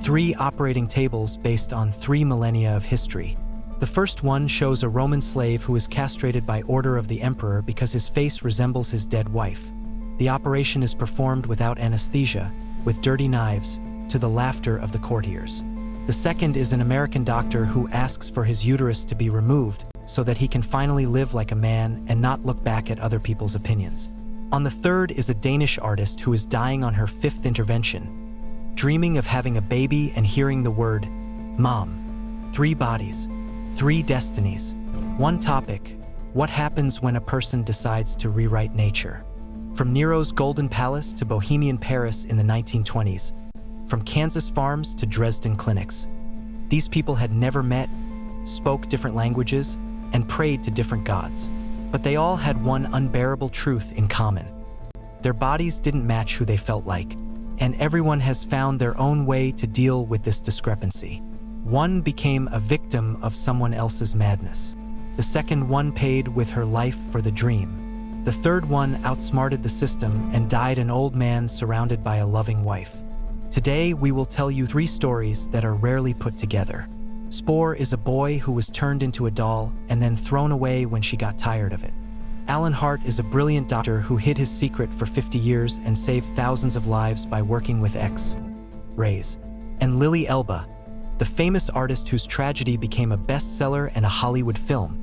3 operating tables based on 3 millennia of history. The first one shows a Roman slave who is castrated by order of the emperor because his face resembles his dead wife. The operation is performed without anesthesia, with dirty knives, to the laughter of the courtiers. The second is an American doctor who asks for his uterus to be removed so that he can finally live like a man and not look back at other people's opinions. On the third is a Danish artist who is dying on her 5th intervention, dreaming of having a baby and hearing the word, Mom. 3 bodies, 3 destinies. 1 topic, what happens when a person decides to rewrite nature? From Nero's Golden Palace to Bohemian Paris in the 1920s, from Kansas farms to Dresden clinics. These people had never met, spoke different languages, and prayed to different gods. But they all had one unbearable truth in common. Their bodies didn't match who they felt like, and everyone has found their own way to deal with this discrepancy. One became a victim of someone else's madness. The second one paid with her life for the dream. The third one outsmarted the system and died an old man surrounded by a loving wife. Today, we will tell you 3 stories that are rarely put together. Spore is a boy who was turned into a doll and then thrown away when she got tired of it. Alan Hart is a brilliant doctor who hid his secret for 50 years and saved thousands of lives by working with X-rays. And Lily Elba, the famous artist whose tragedy became a bestseller and a Hollywood film,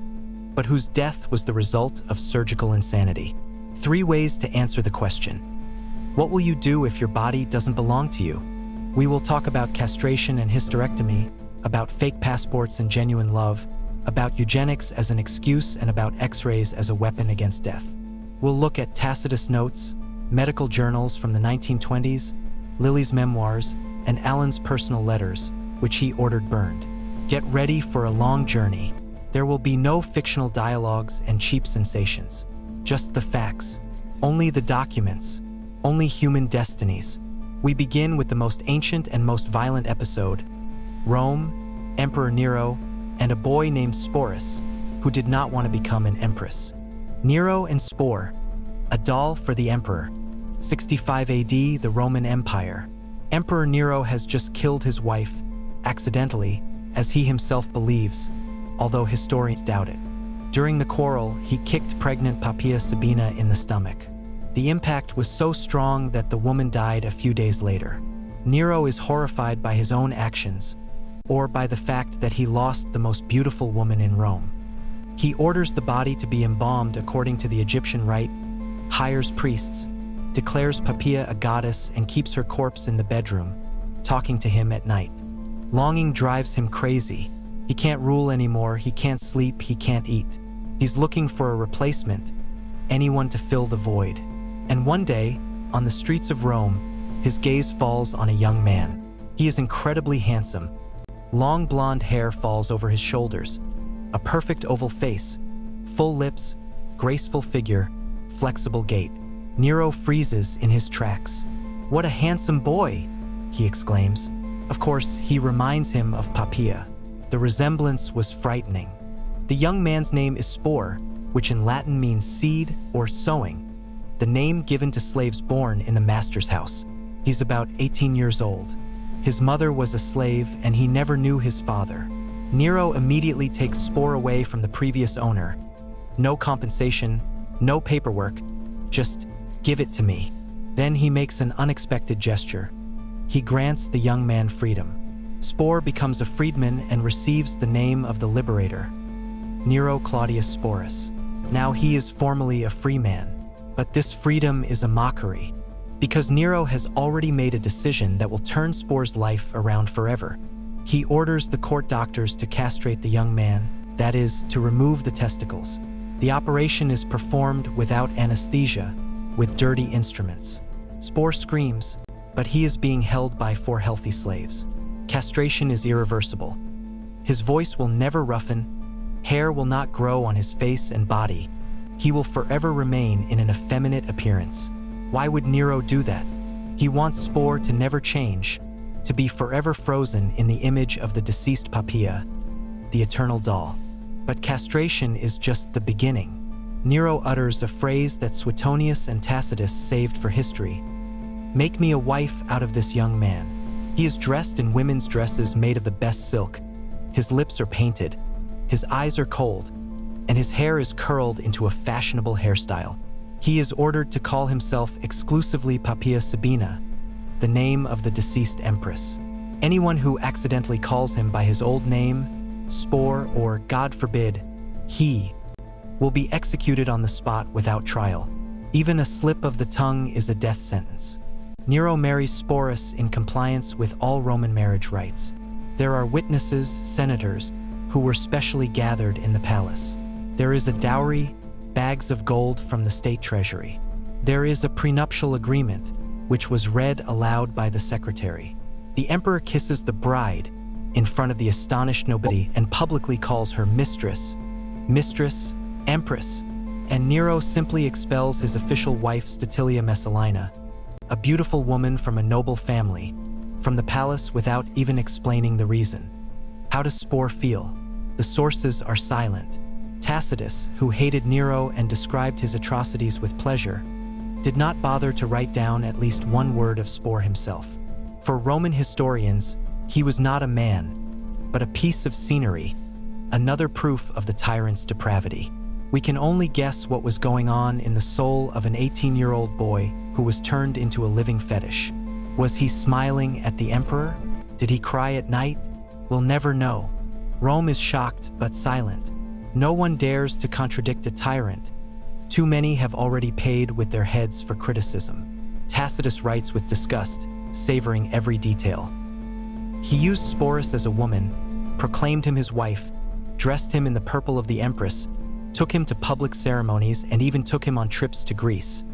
but whose death was the result of surgical insanity. 3 ways to answer the question. What will you do if your body doesn't belong to you? We will talk about castration and hysterectomy, about fake passports and genuine love, about eugenics as an excuse, and about X-rays as a weapon against death. We'll look at Tacitus notes, medical journals from the 1920s, Lily's memoirs, and Alan's personal letters, which he ordered burned. Get ready for a long journey. There will be no fictional dialogues and cheap sensations. Just the facts. Only the documents. Only human destinies. We begin with the most ancient and most violent episode. Rome, Emperor Nero, and a boy named Sporus, who did not want to become an empress. Nero and Spore, a doll for the emperor. 65 AD, the Roman Empire. Emperor Nero has just killed his wife, accidentally, as he himself believes, although historians doubt it. During the quarrel, he kicked pregnant Poppaea Sabina in the stomach. The impact was so strong that the woman died a few days later. Nero is horrified by his own actions, or by the fact that he lost the most beautiful woman in Rome. He orders the body to be embalmed according to the Egyptian rite, hires priests, declares Poppaea a goddess, and keeps her corpse in the bedroom, talking to him at night. Longing drives him crazy. He can't rule anymore, he can't sleep, he can't eat. He's looking for a replacement, anyone to fill the void. And one day, on the streets of Rome, his gaze falls on a young man. He is incredibly handsome. Long blonde hair falls over his shoulders, a perfect oval face, full lips, graceful figure, flexible gait. Nero freezes in his tracks. "What a handsome boy!" he exclaims. Of course, he reminds him of Poppaea. The resemblance was frightening. The young man's name is Spore, which in Latin means seed or sowing, the name given to slaves born in the master's house. He's about 18 years old. His mother was a slave, and he never knew his father. Nero immediately takes Spore away from the previous owner. No compensation, no paperwork, just give it to me. Then he makes an unexpected gesture. He grants the young man freedom. Spore becomes a freedman and receives the name of the liberator, Nero Claudius Sporus. Now he is formally a free man. But this freedom is a mockery, because Nero has already made a decision that will turn Spore's life around forever. He orders the court doctors to castrate the young man, that is, to remove the testicles. The operation is performed without anesthesia, with dirty instruments. Spore screams, but he is being held by 4 healthy slaves. Castration is irreversible. His voice will never roughen, hair will not grow on his face and body. He will forever remain in an effeminate appearance. Why would Nero do that? He wants Spore to never change, to be forever frozen in the image of the deceased Poppaea, the eternal doll. But castration is just the beginning. Nero utters a phrase that Suetonius and Tacitus saved for history. "Make me a wife out of this young man." He is dressed in women's dresses made of the best silk. His lips are painted, his eyes are cold, and his hair is curled into a fashionable hairstyle. He is ordered to call himself exclusively Papia Sabina, the name of the deceased empress. Anyone who accidentally calls him by his old name, Spore, or, God forbid, he, will be executed on the spot without trial. Even a slip of the tongue is a death sentence. Nero marries Sporus in compliance with all Roman marriage rites. There are witnesses, senators, who were specially gathered in the palace. There is a dowry, bags of gold from the state treasury. There is a prenuptial agreement, which was read aloud by the secretary. The emperor kisses the bride in front of the astonished nobility and publicly calls her mistress, empress, and Nero simply expels his official wife Statilia Messalina, a beautiful woman from a noble family, from the palace without even explaining the reason. How does Spore feel? The sources are silent. Tacitus, who hated Nero and described his atrocities with pleasure, did not bother to write down at least one word of Spore himself. For Roman historians, he was not a man, but a piece of scenery, another proof of the tyrant's depravity. We can only guess what was going on in the soul of an 18-year-old boy who was turned into a living fetish. Was he smiling at the emperor? Did he cry at night? We'll never know. Rome is shocked but silent. No one dares to contradict a tyrant. Too many have already paid with their heads for criticism. Tacitus writes with disgust, savoring every detail. He used Sporus as a woman, proclaimed him his wife, dressed him in the purple of the empress, took him to public ceremonies, and even took him on trips to Greece.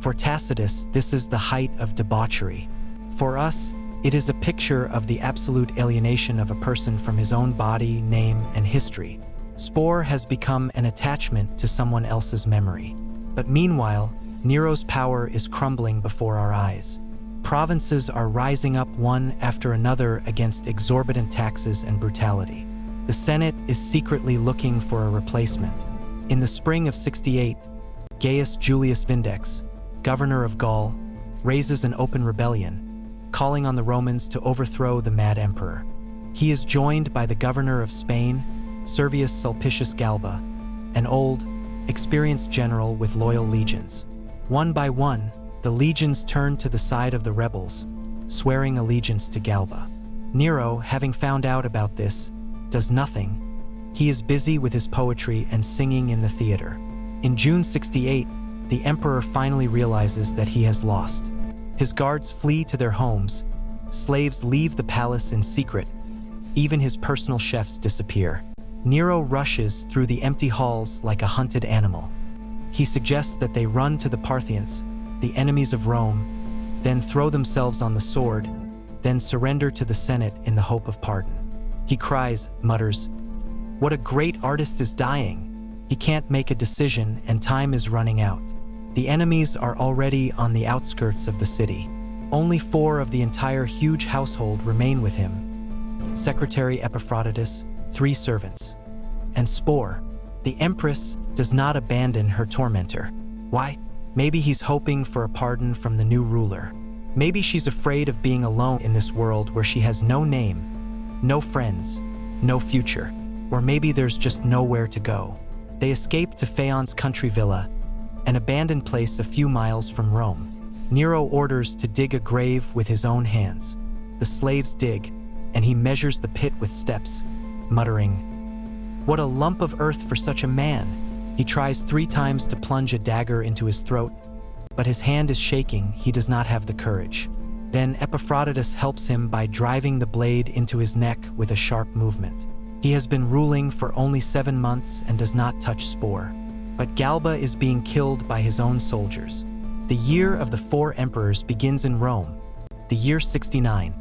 For Tacitus, this is the height of debauchery. For us, it is a picture of the absolute alienation of a person from his own body, name, and history. Spore has become an attachment to someone else's memory. But meanwhile, Nero's power is crumbling before our eyes. Provinces are rising up one after another against exorbitant taxes and brutality. The Senate is secretly looking for a replacement. In the spring of 68, Gaius Julius Vindex, governor of Gaul, raises an open rebellion, calling on the Romans to overthrow the mad emperor. He is joined by the governor of Spain, Servius Sulpicius Galba, an old, experienced general with loyal legions. One by one, the legions turn to the side of the rebels, swearing allegiance to Galba. Nero, having found out about this, does nothing. He is busy with his poetry and singing in the theater. In June 68, the emperor finally realizes that he has lost. His guards flee to their homes, slaves leave the palace in secret, even his personal chefs disappear. Nero rushes through the empty halls like a hunted animal. He suggests that they run to the Parthians, the enemies of Rome, then throw themselves on the sword, then surrender to the Senate in the hope of pardon. He cries, mutters, "What a great artist is dying! He can't make a decision and time is running out." The enemies are already on the outskirts of the city. Only 4 of the entire huge household remain with him. Secretary Epaphroditus, 3 servants. And Spore, the empress, does not abandon her tormentor. Why? Maybe he's hoping for a pardon from the new ruler. Maybe she's afraid of being alone in this world where she has no name, no friends, no future. Or maybe there's just nowhere to go. They escape to Phaon's country villa, an abandoned place a few miles from Rome. Nero orders to dig a grave with his own hands. The slaves dig, and he measures the pit with steps, muttering, "What a lump of earth for such a man!" He tries 3 times to plunge a dagger into his throat, but his hand is shaking, he does not have the courage. Then Epaphroditus helps him by driving the blade into his neck with a sharp movement. He has been ruling for only 7 months and does not touch Spore. But Galba is being killed by his own soldiers. The year of the 4 emperors begins in Rome, the year 69,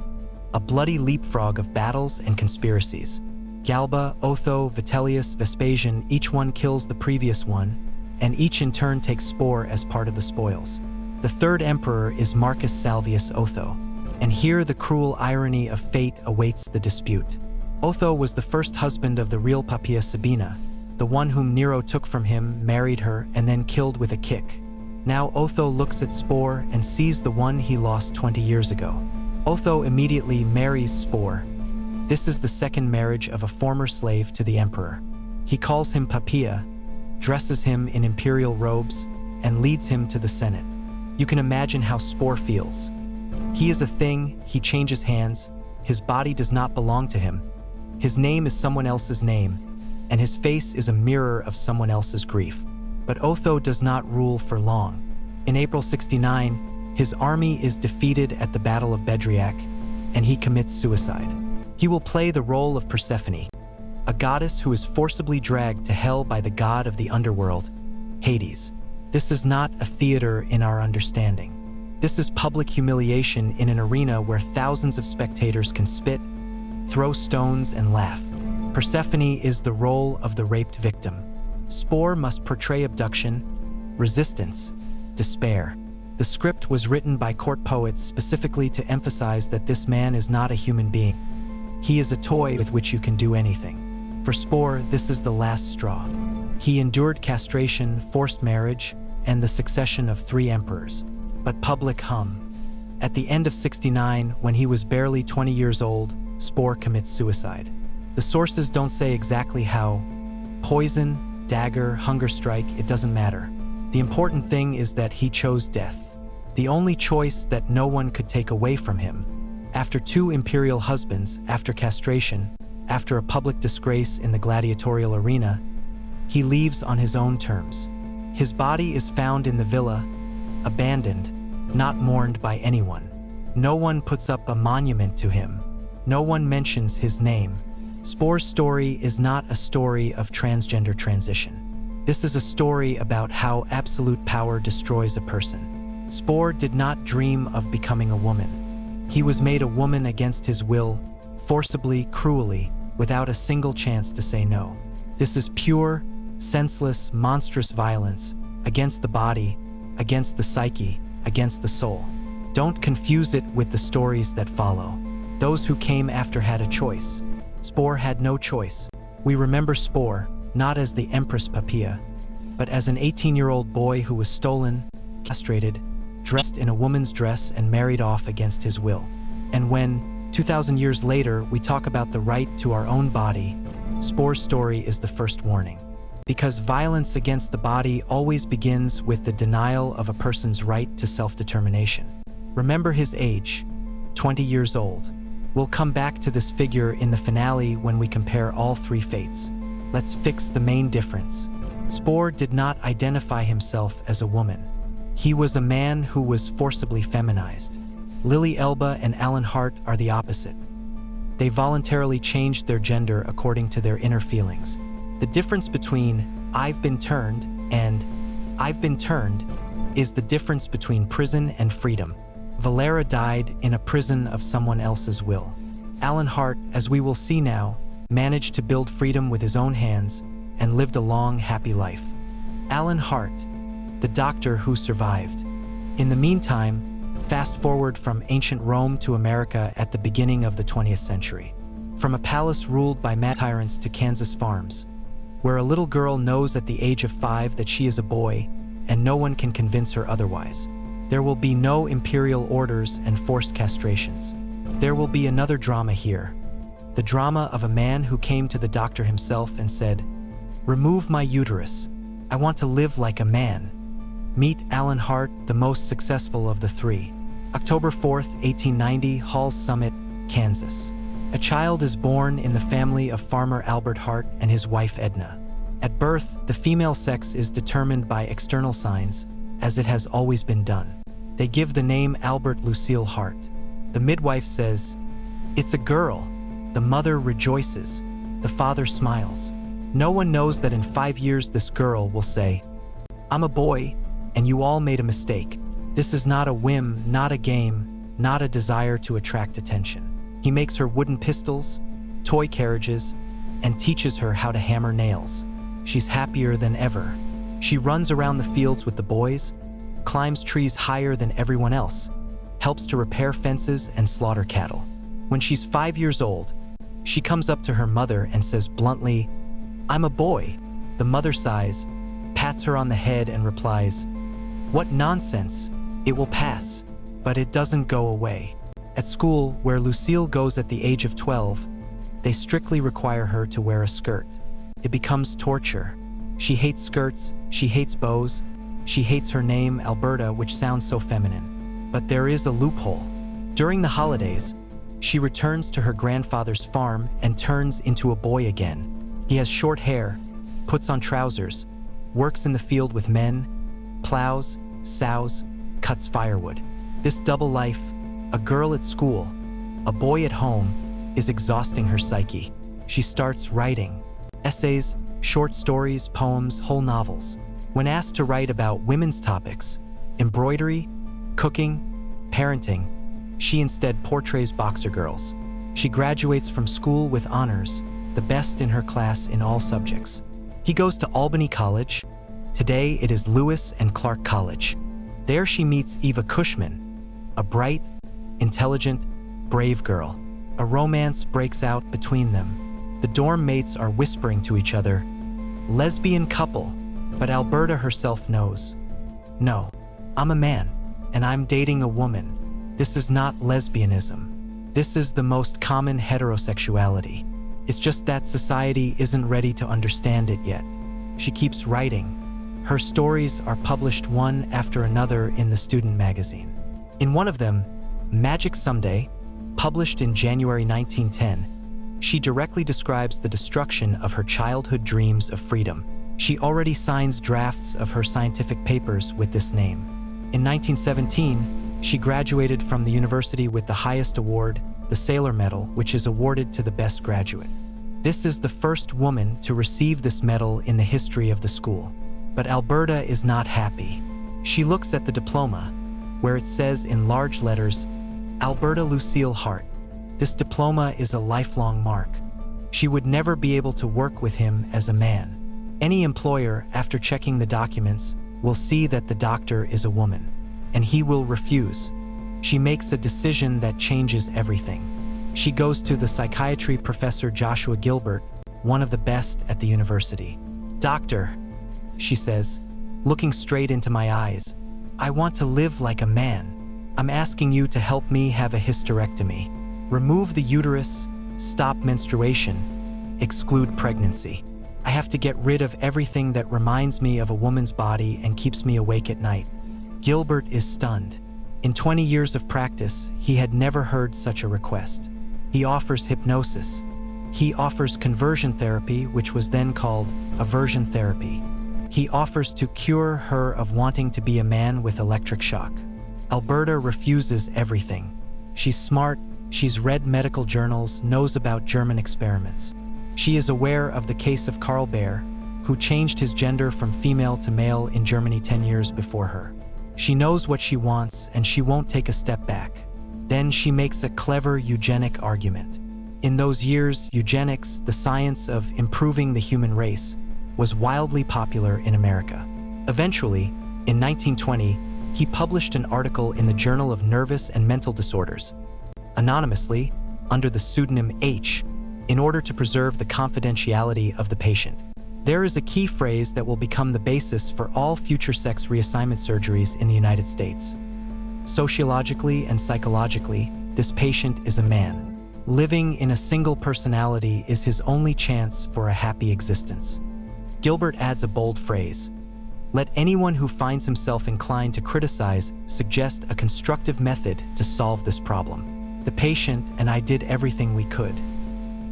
a bloody leapfrog of battles and conspiracies. Galba, Otho, Vitellius, Vespasian, each one kills the previous one, and each in turn takes Spore as part of the spoils. The 3rd emperor is Marcus Salvius Otho, and here the cruel irony of fate awaits the dispute. Otho was the first husband of the real Papia Sabina, the one whom Nero took from him, married her, and then killed with a kick. Now Otho looks at Spore and sees the one he lost 20 years ago. Otho immediately marries Spore. This is the second marriage of a former slave to the emperor. He calls him Papia, dresses him in imperial robes, and leads him to the Senate. You can imagine how Spore feels. He is a thing, he changes hands, his body does not belong to him. His name is someone else's name, and his face is a mirror of someone else's grief. But Otho does not rule for long. In April 69, his army is defeated at the Battle of Bedriac, and he commits suicide. He will play the role of Persephone, a goddess who is forcibly dragged to hell by the god of the underworld, Hades. This is not a theater in our understanding. This is public humiliation in an arena where thousands of spectators can spit, throw stones, and laugh. Persephone is the role of the raped victim. Spore must portray abduction, resistance, despair. The script was written by court poets specifically to emphasize that this man is not a human being. He is a toy with which you can do anything. For Spore, this is the last straw. He endured castration, forced marriage, and the succession of 3 emperors. But public hum. At the end of 69, when he was barely 20 years old, Spore commits suicide. The sources don't say exactly how. Poison, dagger, hunger strike, it doesn't matter. The important thing is that he chose death. The only choice that no one could take away from him. After 2 imperial husbands, after castration, after a public disgrace in the gladiatorial arena, he leaves on his own terms. His body is found in the villa, abandoned, not mourned by anyone. No one puts up a monument to him. No one mentions his name. Spore's story is not a story of transgender transition. This is a story about how absolute power destroys a person. Spore did not dream of becoming a woman. He was made a woman against his will, forcibly, cruelly, without a single chance to say no. This is pure, senseless, monstrous violence against the body, against the psyche, against the soul. Don't confuse it with the stories that follow. Those who came after had a choice. Spore had no choice. We remember Spore not as the Empress Papia, but as an 18-year-old boy who was stolen, castrated, dressed in a woman's dress, and married off against his will. And when, 2,000 years later, we talk about the right to our own body, Spore's story is the first warning. Because violence against the body always begins with the denial of a person's right to self-determination. Remember his age, 20 years old. We'll come back to this figure in the finale when we compare all 3 fates. Let's fix the main difference. Spore did not identify himself as a woman. He was a man who was forcibly feminized. Lily Elba and Alan Hart are the opposite. They voluntarily changed their gender according to their inner feelings. The difference between "I've been turned" and "I've been turned" is the difference between prison and freedom. Valera died in a prison of someone else's will. Alan Hart, as we will see now, managed to build freedom with his own hands and lived a long, happy life. Alan Hart, the doctor who survived. In the meantime, fast forward from ancient Rome to America at the beginning of the 20th century. From a palace ruled by mad tyrants to Kansas farms, where a little girl knows at the age of 5 that she is a boy, and no one can convince her otherwise. There will be no imperial orders and forced castrations. There will be another drama here. The drama of a man who came to the doctor himself and said, "Remove my uterus. I want to live like a man." Meet Alan Hart, the most successful of the 3. October 4th, 1890, Halls Summit, Kansas. A child is born in the family of farmer Albert Hart and his wife Edna. At birth, the female sex is determined by external signs, as it has always been done. They give the name Albert Lucille Hart. The midwife says, "It's a girl." The mother rejoices. The father smiles. No one knows that in 5 years this girl will say, "I'm a boy, and you all made a mistake." This is not a whim, not a game, not a desire to attract attention. He makes her wooden pistols, toy carriages, and teaches her how to hammer nails. She's happier than ever. She runs around the fields with the boys, climbs trees higher than everyone else, helps to repair fences and slaughter cattle. When she's 5 years old, she comes up to her mother and says bluntly, "I'm a boy." The mother sighs, pats her on the head, and replies, "What nonsense! It will pass." But it doesn't go away. At school, where Lucille goes at the age of 12, they strictly require her to wear a skirt. It becomes torture. She hates skirts, she hates bows, she hates her name, Alberta, which sounds so feminine. But there is a loophole. During the holidays, she returns to her grandfather's farm and turns into a boy again. He has short hair, puts on trousers, works in the field with men, plows, sows, cuts firewood. This double life, a girl at school, a boy at home, is exhausting her psyche. She starts writing essays, short stories, poems, whole novels. When asked to write about women's topics, embroidery, cooking, parenting, she instead portrays boxer girls. She graduates from school with honors, the best in her class in all subjects. He goes to Albany College. Today it is Lewis and Clark College. There she meets Eva Cushman, a bright, intelligent, brave girl. A romance breaks out between them. The dorm mates are whispering to each other, lesbian couple, but Alberta herself knows. No, I'm a man, and I'm dating a woman. This is not lesbianism. This is the most common heterosexuality. It's just that society isn't ready to understand it yet. She keeps writing. Her stories are published one after another in the student magazine. In one of them, Magic Someday, published in January 1910, she directly describes the destruction of her childhood dreams of freedom. She already signs drafts of her scientific papers with this name. In 1917, she graduated from the university with the highest award, the Sailor Medal, which is awarded to the best graduate. This is the first woman to receive this medal in the history of the school. But Alberta is not happy. She looks at the diploma, where it says in large letters, Alberta Lucille Hart. This diploma is a lifelong mark. She would never be able to work with him as a man. Any employer, after checking the documents, will see that the doctor is a woman, and he will refuse. She makes a decision that changes everything. She goes to the psychiatry professor Joshua Gilbert, one of the best at the university. Doctor, she says, looking straight into my eyes, I want to live like a man. I'm asking you to help me have a hysterectomy. Remove the uterus, stop menstruation, exclude pregnancy. I have to get rid of everything that reminds me of a woman's body and keeps me awake at night. Gilbert is stunned. In 20 years of practice, he had never heard such a request. He offers hypnosis. He offers conversion therapy, which was then called aversion therapy. He offers to cure her of wanting to be a man with electric shock. Alberta refuses everything. She's smart, she's read medical journals, knows about German experiments. She is aware of the case of Karl Baer, who changed his gender from female to male in Germany 10 years before her. She knows what she wants, and she won't take a step back. Then she makes a clever eugenic argument. In those years, eugenics, the science of improving the human race, was wildly popular in America. Eventually, in 1920, he published an article in the Journal of Nervous and Mental Disorders, anonymously, under the pseudonym H, in order to preserve the confidentiality of the patient. There is a key phrase that will become the basis for all future sex reassignment surgeries in the United States. Sociologically and psychologically, this patient is a man. Living in a single personality is his only chance for a happy existence. Gilbert adds a bold phrase. Let anyone who finds himself inclined to criticize suggest a constructive method to solve this problem. The patient and I did everything we could.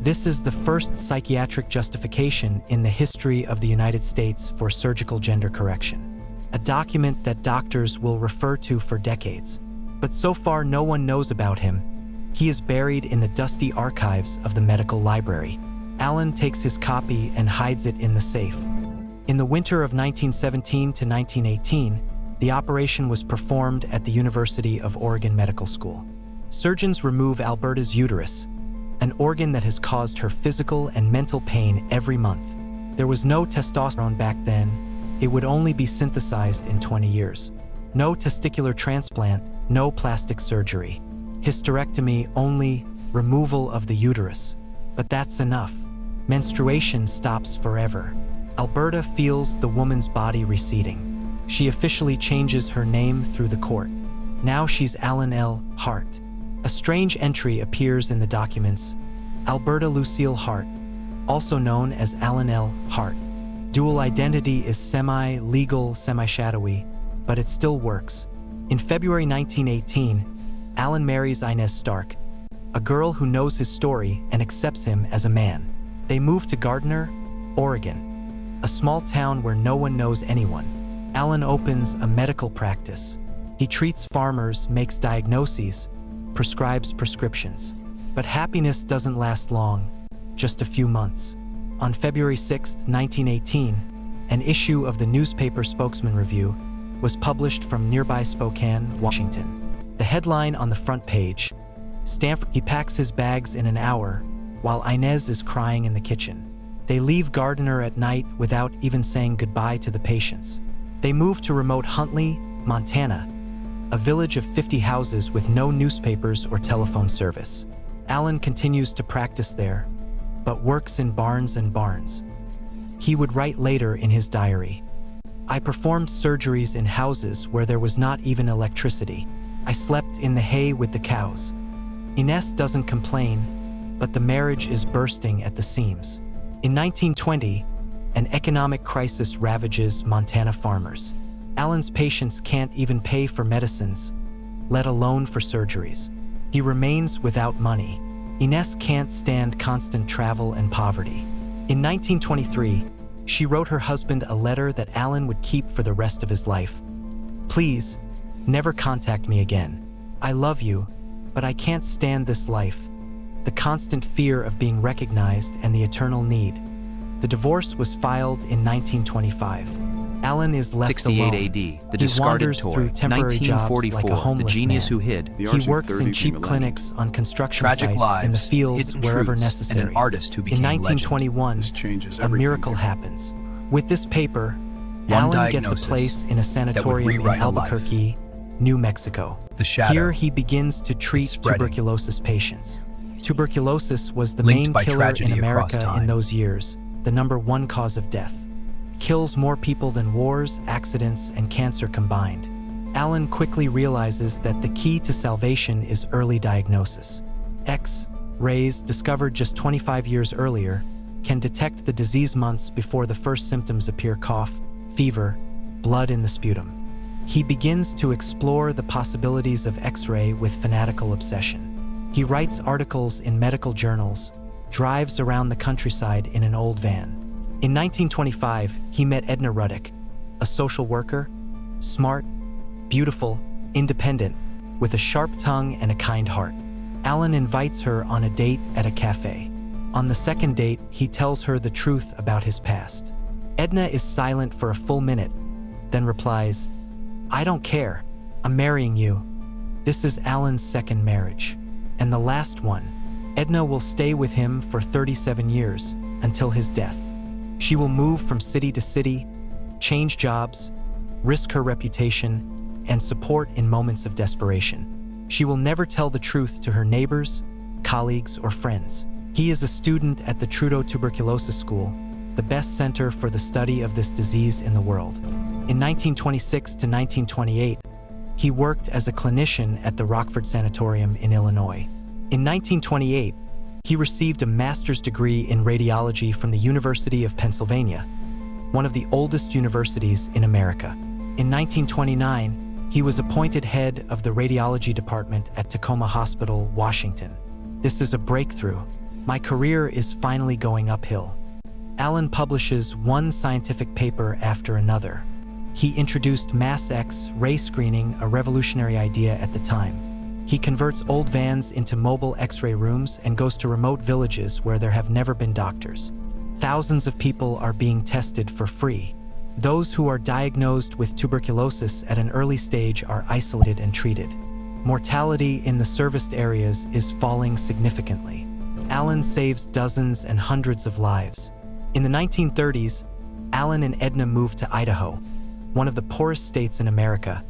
This is the first psychiatric justification in the history of the United States for surgical gender correction, a document that doctors will refer to for decades. But so far no one knows about him. He is buried in the dusty archives of the medical library. Allen takes his copy and hides it in the safe. In the winter of 1917 to 1918, the operation was performed at the University of Oregon Medical School. Surgeons remove Alberta's uterus, an organ that has caused her physical and mental pain every month. There was no testosterone back then. It would only be synthesized in 20 years. No testicular transplant, no plastic surgery. Hysterectomy only, removal of the uterus. But that's enough. Menstruation stops forever. Alberta feels the woman's body receding. She officially changes her name through the court. Now she's Allen L. Hart. A strange entry appears in the documents: Alberta Lucille Hart, also known as Alan L. Hart. Dual identity is semi-legal, semi-shadowy, but it still works. In February 1918, Alan marries Inez Stark, a girl who knows his story and accepts him as a man. They move to Gardner, Oregon, a small town where no one knows anyone. Alan opens a medical practice. He treats farmers, makes diagnoses, prescribes prescriptions. But happiness doesn't last long, just a few months. On February 6, 1918, an issue of the newspaper Spokesman Review was published from nearby Spokane, Washington. The headline on the front page: Stanford, he packs his bags in an hour, while Inez is crying in the kitchen. They leave Gardner at night without even saying goodbye to the patients. They move to remote Huntley, Montana, a village of 50 houses with no newspapers or telephone service. Alan continues to practice there, but works in barns and barns. He would write later in his diary, "I performed surgeries in houses where there was not even electricity. I slept in the hay with the cows." Inez doesn't complain, but the marriage is bursting at the seams. In 1920, an economic crisis ravages Montana farmers. Alan's patients can't even pay for medicines, let alone for surgeries. He remains without money. Inez can't stand constant travel and poverty. In 1923, she wrote her husband a letter that Alan would keep for the rest of his life. "Please, never contact me again. I love you, but I can't stand this life. The constant fear of being recognized and the eternal need." The divorce was filed in 1925. Alan is left 68 alone. AD, the He discarded wanders toy. through temporary jobs like a 1944, homeless the genius man. who hid. He works in cheap clinics on construction Tragic sites lives, in the fields hidden wherever truths, necessary. and an artist who became In legend. 1921, This changes a everything miracle here. happens. With this paper, One Alan gets a diagnosis place in a sanatorium in rewrite a life. Albuquerque, New Mexico. The shadow. Here he begins to treat spreading. tuberculosis patients. Tuberculosis was the Linked main by killer in tragedy across America time. in those years, the #1 cause of death. Kills more people than wars, accidents, and cancer combined. Alan quickly realizes that the key to salvation is early diagnosis. X-rays, discovered just 25 years earlier, can detect the disease months before the first symptoms appear: cough, fever, blood in the sputum. He begins to explore the possibilities of X-ray with fanatical obsession. He writes articles in medical journals, drives around the countryside in an old van. In 1925, he met Edna Ruddick, a social worker, smart, beautiful, independent, with a sharp tongue and a kind heart. Alan invites her on a date at a cafe. On the second date, he tells her the truth about his past. Edna is silent for a full minute, then replies, "I don't care. I'm marrying you." This is Alan's second marriage, and the last one. Edna will stay with him for 37 years, until his death. She will move from city to city, change jobs, risk her reputation, and support in moments of desperation. She will never tell the truth to her neighbors, colleagues, or friends. He is a student at the Trudeau Tuberculosis School, the best center for the study of this disease in the world. In 1926 to 1928, he worked as a clinician at the Rockford Sanatorium in Illinois. In 1928, he received a master's degree in radiology from the University of Pennsylvania, one of the oldest universities in America. In 1929, he was appointed head of the radiology department at Tacoma Hospital, Washington. "This is a breakthrough. My career is finally going uphill." Alan publishes one scientific paper after another. He introduced mass X-ray screening, a revolutionary idea at the time. He converts old vans into mobile X-ray rooms and goes to remote villages where there have never been doctors. Thousands of people are being tested for free. Those who are diagnosed with tuberculosis at an early stage are isolated and treated. Mortality in the serviced areas is falling significantly. Alan saves dozens and hundreds of lives. In the 1930s, Alan and Edna moved to Idaho, one of the poorest states in America,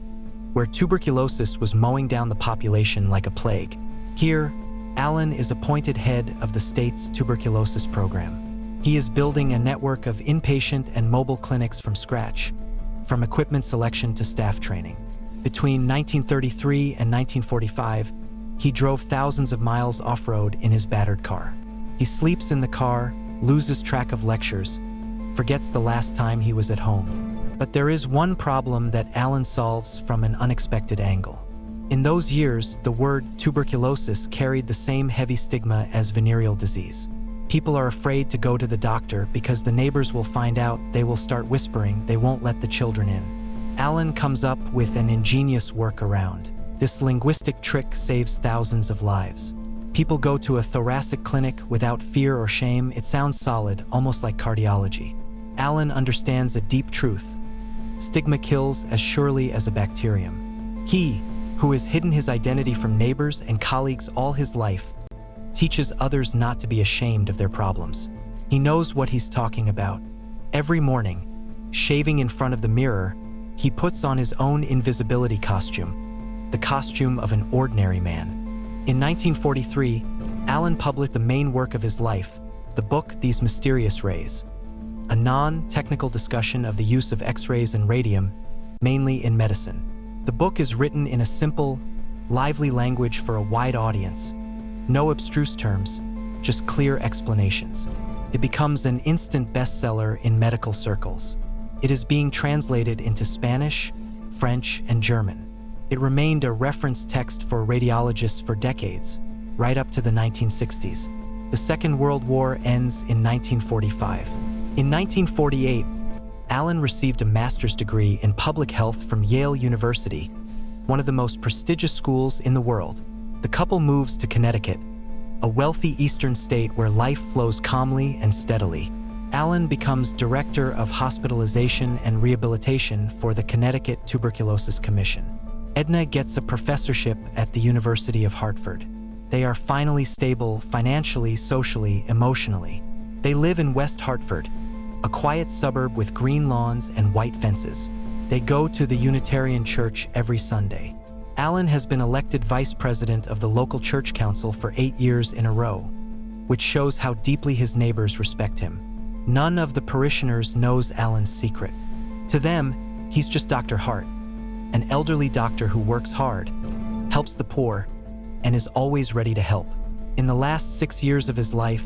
where tuberculosis was mowing down the population like a plague. Here, Alan is appointed head of the state's tuberculosis program. He is building a network of inpatient and mobile clinics from scratch, from equipment selection to staff training. Between 1933 and 1945, He drove thousands of miles off-road in his battered car. He sleeps in the car, loses track of lectures, forgets the last time he was at home. But there is one problem that Alan solves from an unexpected angle. In those years, the word tuberculosis carried the same heavy stigma as venereal disease. People are afraid to go to the doctor because the neighbors will find out, they will start whispering, they won't let the children in. Alan comes up with an ingenious workaround. This linguistic trick saves thousands of lives. People go to a thoracic clinic without fear or shame. It sounds solid, almost like cardiology. Alan understands a deep truth. Stigma kills as surely as a bacterium. He, who has hidden his identity from neighbors and colleagues all his life, teaches others not to be ashamed of their problems. He knows what he's talking about. Every morning, shaving in front of the mirror, he puts on his own invisibility costume, the costume of an ordinary man. In 1943, Alan published the main work of his life, the book These Mysterious Rays, a non-technical discussion of the use of X-rays and radium, mainly in medicine. The book is written in a simple, lively language for a wide audience. No abstruse terms, just clear explanations. It becomes an instant bestseller in medical circles. It is being translated into Spanish, French, and German. It remained a reference text for radiologists for decades, right up to the 1960s. The Second World War ends in 1945. In 1948, Alan received a master's degree in public health from Yale University, one of the most prestigious schools in the world. The couple moves to Connecticut, a wealthy eastern state where life flows calmly and steadily. Alan becomes director of hospitalization and rehabilitation for the Connecticut Tuberculosis Commission. Edna gets a professorship at the University of Hartford. They are finally stable financially, socially, emotionally. They live in West Hartford, a quiet suburb with green lawns and white fences. They go to the Unitarian Church every Sunday. Alan has been elected vice president of the local church council for 8 years in a row, which shows how deeply his neighbors respect him. None of the parishioners knows Alan's secret. To them, he's just Dr. Hart, an elderly doctor who works hard, helps the poor, and is always ready to help. In the last 6 years of his life,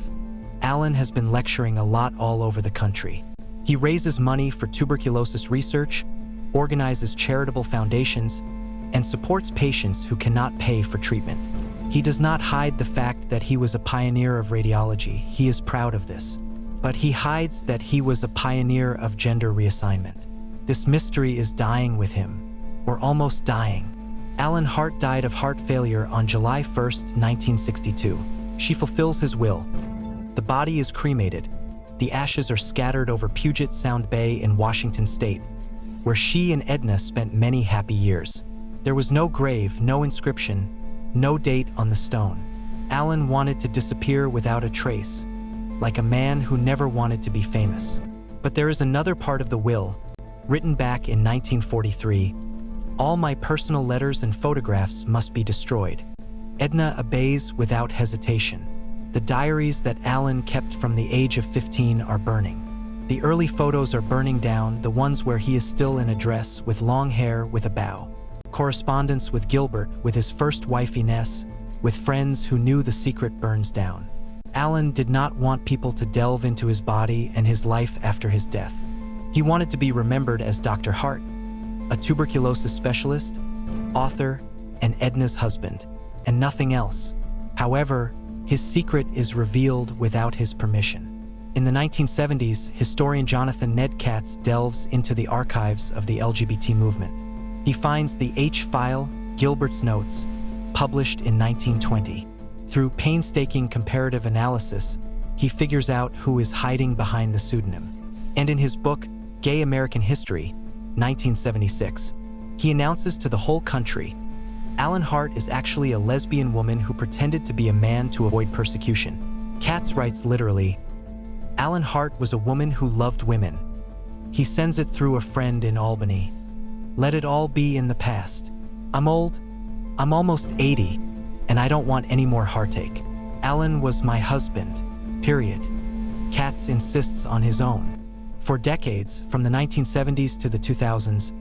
Alan has been lecturing a lot all over the country. He raises money for tuberculosis research, organizes charitable foundations, and supports patients who cannot pay for treatment. He does not hide the fact that he was a pioneer of radiology. He is proud of this. But he hides that he was a pioneer of gender reassignment. This mystery is dying with him, or almost dying. Alan Hart died of heart failure on July 1st, 1962. She fulfills his will. The body is cremated. The ashes are scattered over Puget Sound Bay in Washington state, where she and Edna spent many happy years. There was no grave, no inscription, no date on the stone. Alan wanted to disappear without a trace, like a man who never wanted to be famous. But there is another part of the will, written back in 1943. All my personal letters and photographs must be destroyed. Edna obeys without hesitation. The diaries that Alan kept from the age of 15 are burning. The early photos are burning down, the ones where he is still in a dress, with long hair, with a bow. Correspondence with Gilbert, with his first wife Ines, with friends who knew the secret burns down. Alan did not want people to delve into his body and his life after his death. He wanted to be remembered as Dr. Hart, a tuberculosis specialist, author, and Edna's husband, and nothing else. However, his secret is revealed without his permission. In the 1970s, historian Jonathan Ned Katz delves into the archives of the LGBT movement. He finds the H-file, Gilbert's notes, published in 1920. Through painstaking comparative analysis, he figures out who is hiding behind the pseudonym. And in his book, Gay American History, 1976, he announces to the whole country, Alan Hart is actually a lesbian woman who pretended to be a man to avoid persecution. Katz writes literally, Alan Hart was a woman who loved women. He sends it through a friend in Albany. Let it all be in the past. I'm old. I'm almost 80, and I don't want any more heartache. Alan was my husband, period. Katz insists on his own. For decades, from the 1970s to the 2000s,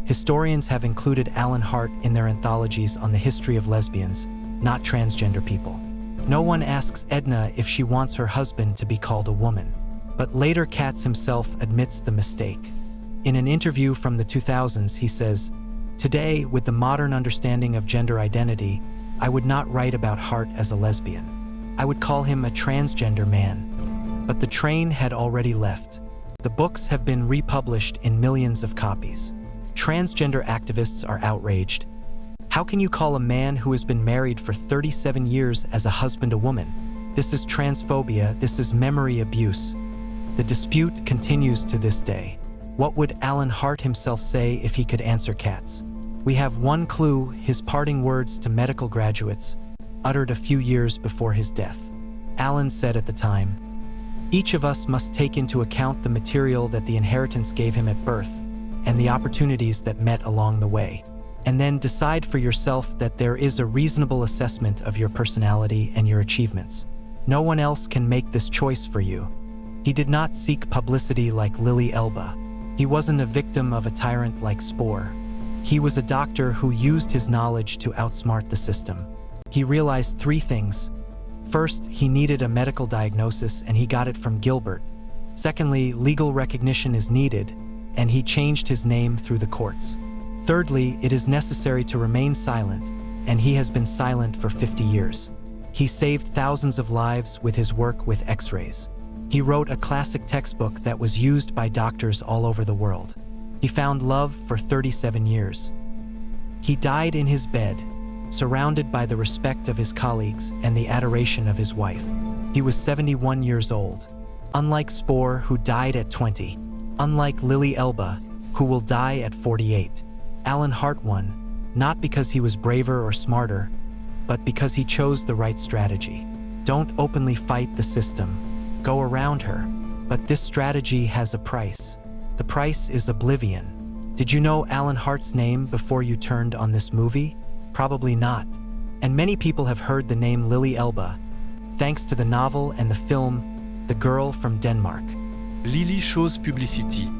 historians have included Alan Hart in their anthologies on the history of lesbians, not transgender people. No one asks Edna if she wants her husband to be called a woman. But later Katz himself admits the mistake. In an interview from the 2000s, he says, "Today, with the modern understanding of gender identity, I would not write about Hart as a lesbian. I would call him a transgender man." But the train had already left. The books have been republished in millions of copies. Transgender activists are outraged. How can you call a man who has been married for 37 years as a husband a woman? This is transphobia, this is memory abuse. The dispute continues to this day. What would Alan Hart himself say if he could answer Katz? We have one clue: his parting words to medical graduates, uttered a few years before his death. Alan said at the time, "Each of us must take into account the material that the inheritance gave him at birth, and the opportunities that met along the way, and then decide for yourself that there is a reasonable assessment of your personality and your achievements. No one else can make this choice for you." He did not seek publicity like Lily Elba. He wasn't a victim of a tyrant like Spohr. He was a doctor who used his knowledge to outsmart the system. He realized three things. First, he needed a medical diagnosis, and he got it from Gilbert. Secondly, legal recognition is needed, and he changed his name through the courts. Thirdly, it is necessary to remain silent, and he has been silent for 50 years. He saved thousands of lives with his work with X-rays. He wrote a classic textbook that was used by doctors all over the world. He found love for 37 years. He died in his bed, surrounded by the respect of his colleagues and the adoration of his wife. He was 71 years old. Unlike Spohr, who died at 20. Unlike Lily Elba, who will die at 48. Alan Hart won, not because he was braver or smarter, but because he chose the right strategy. Don't openly fight the system. Go around her. But this strategy has a price. The price is oblivion. Did you know Alan Hart's name before you turned on this movie? Probably not. And many people have heard the name Lily Elba, thanks to the novel and the film The Girl from Denmark. Lily chose publicity.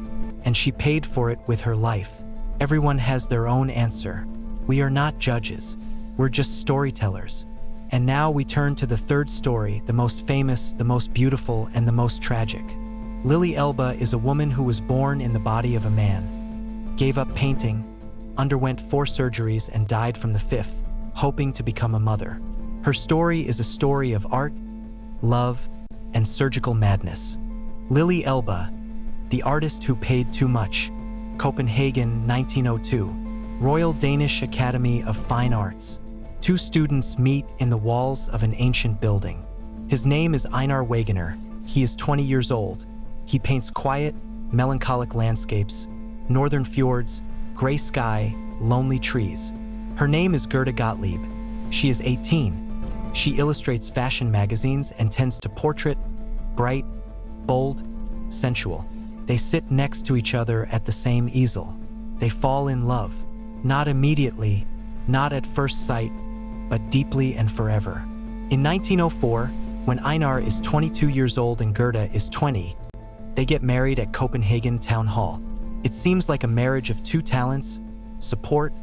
And she paid for it with her life. Everyone has their own answer. We are not judges. We're just storytellers. And now we turn to the third story, the most famous, the most beautiful, and the most tragic. Lily Elba is a woman who was born in the body of a man, gave up painting, underwent 4 surgeries, and died from the 5th, hoping to become a mother. Her story is a story of art, love, and surgical madness. Lily Elba, the artist who paid too much. Copenhagen, 1902. Royal Danish Academy of Fine Arts. 2 students meet in the walls of an ancient building. His name is Einar Wegener. He is 20 years old. He paints quiet, melancholic landscapes, northern fjords, gray sky, lonely trees. Her name is Gerda Gottlieb. She is 18. She illustrates fashion magazines and tends to portrait, bright, bold, sensual. They sit next to each other at the same easel. They fall in love. Not immediately, not at first sight, but deeply and forever. In 1904, when Einar is 22 years old and Gerda is 20, they get married at Copenhagen Town Hall. It seems like a marriage of 2 talents, support,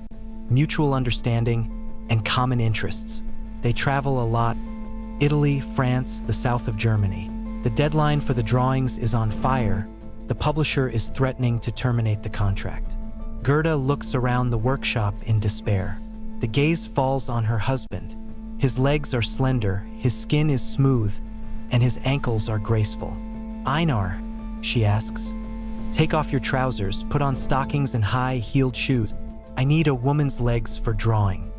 mutual understanding, and common interests. They travel a lot: Italy, France, the south of Germany. The deadline for the drawings is on fire. The publisher is threatening to terminate the contract. Gerda looks around the workshop in despair. The gaze falls on her husband. His legs are slender, his skin is smooth, and his ankles are graceful. "Einar," she asks, "take off your trousers, put on stockings and high-heeled shoes. I need a woman's legs for drawing."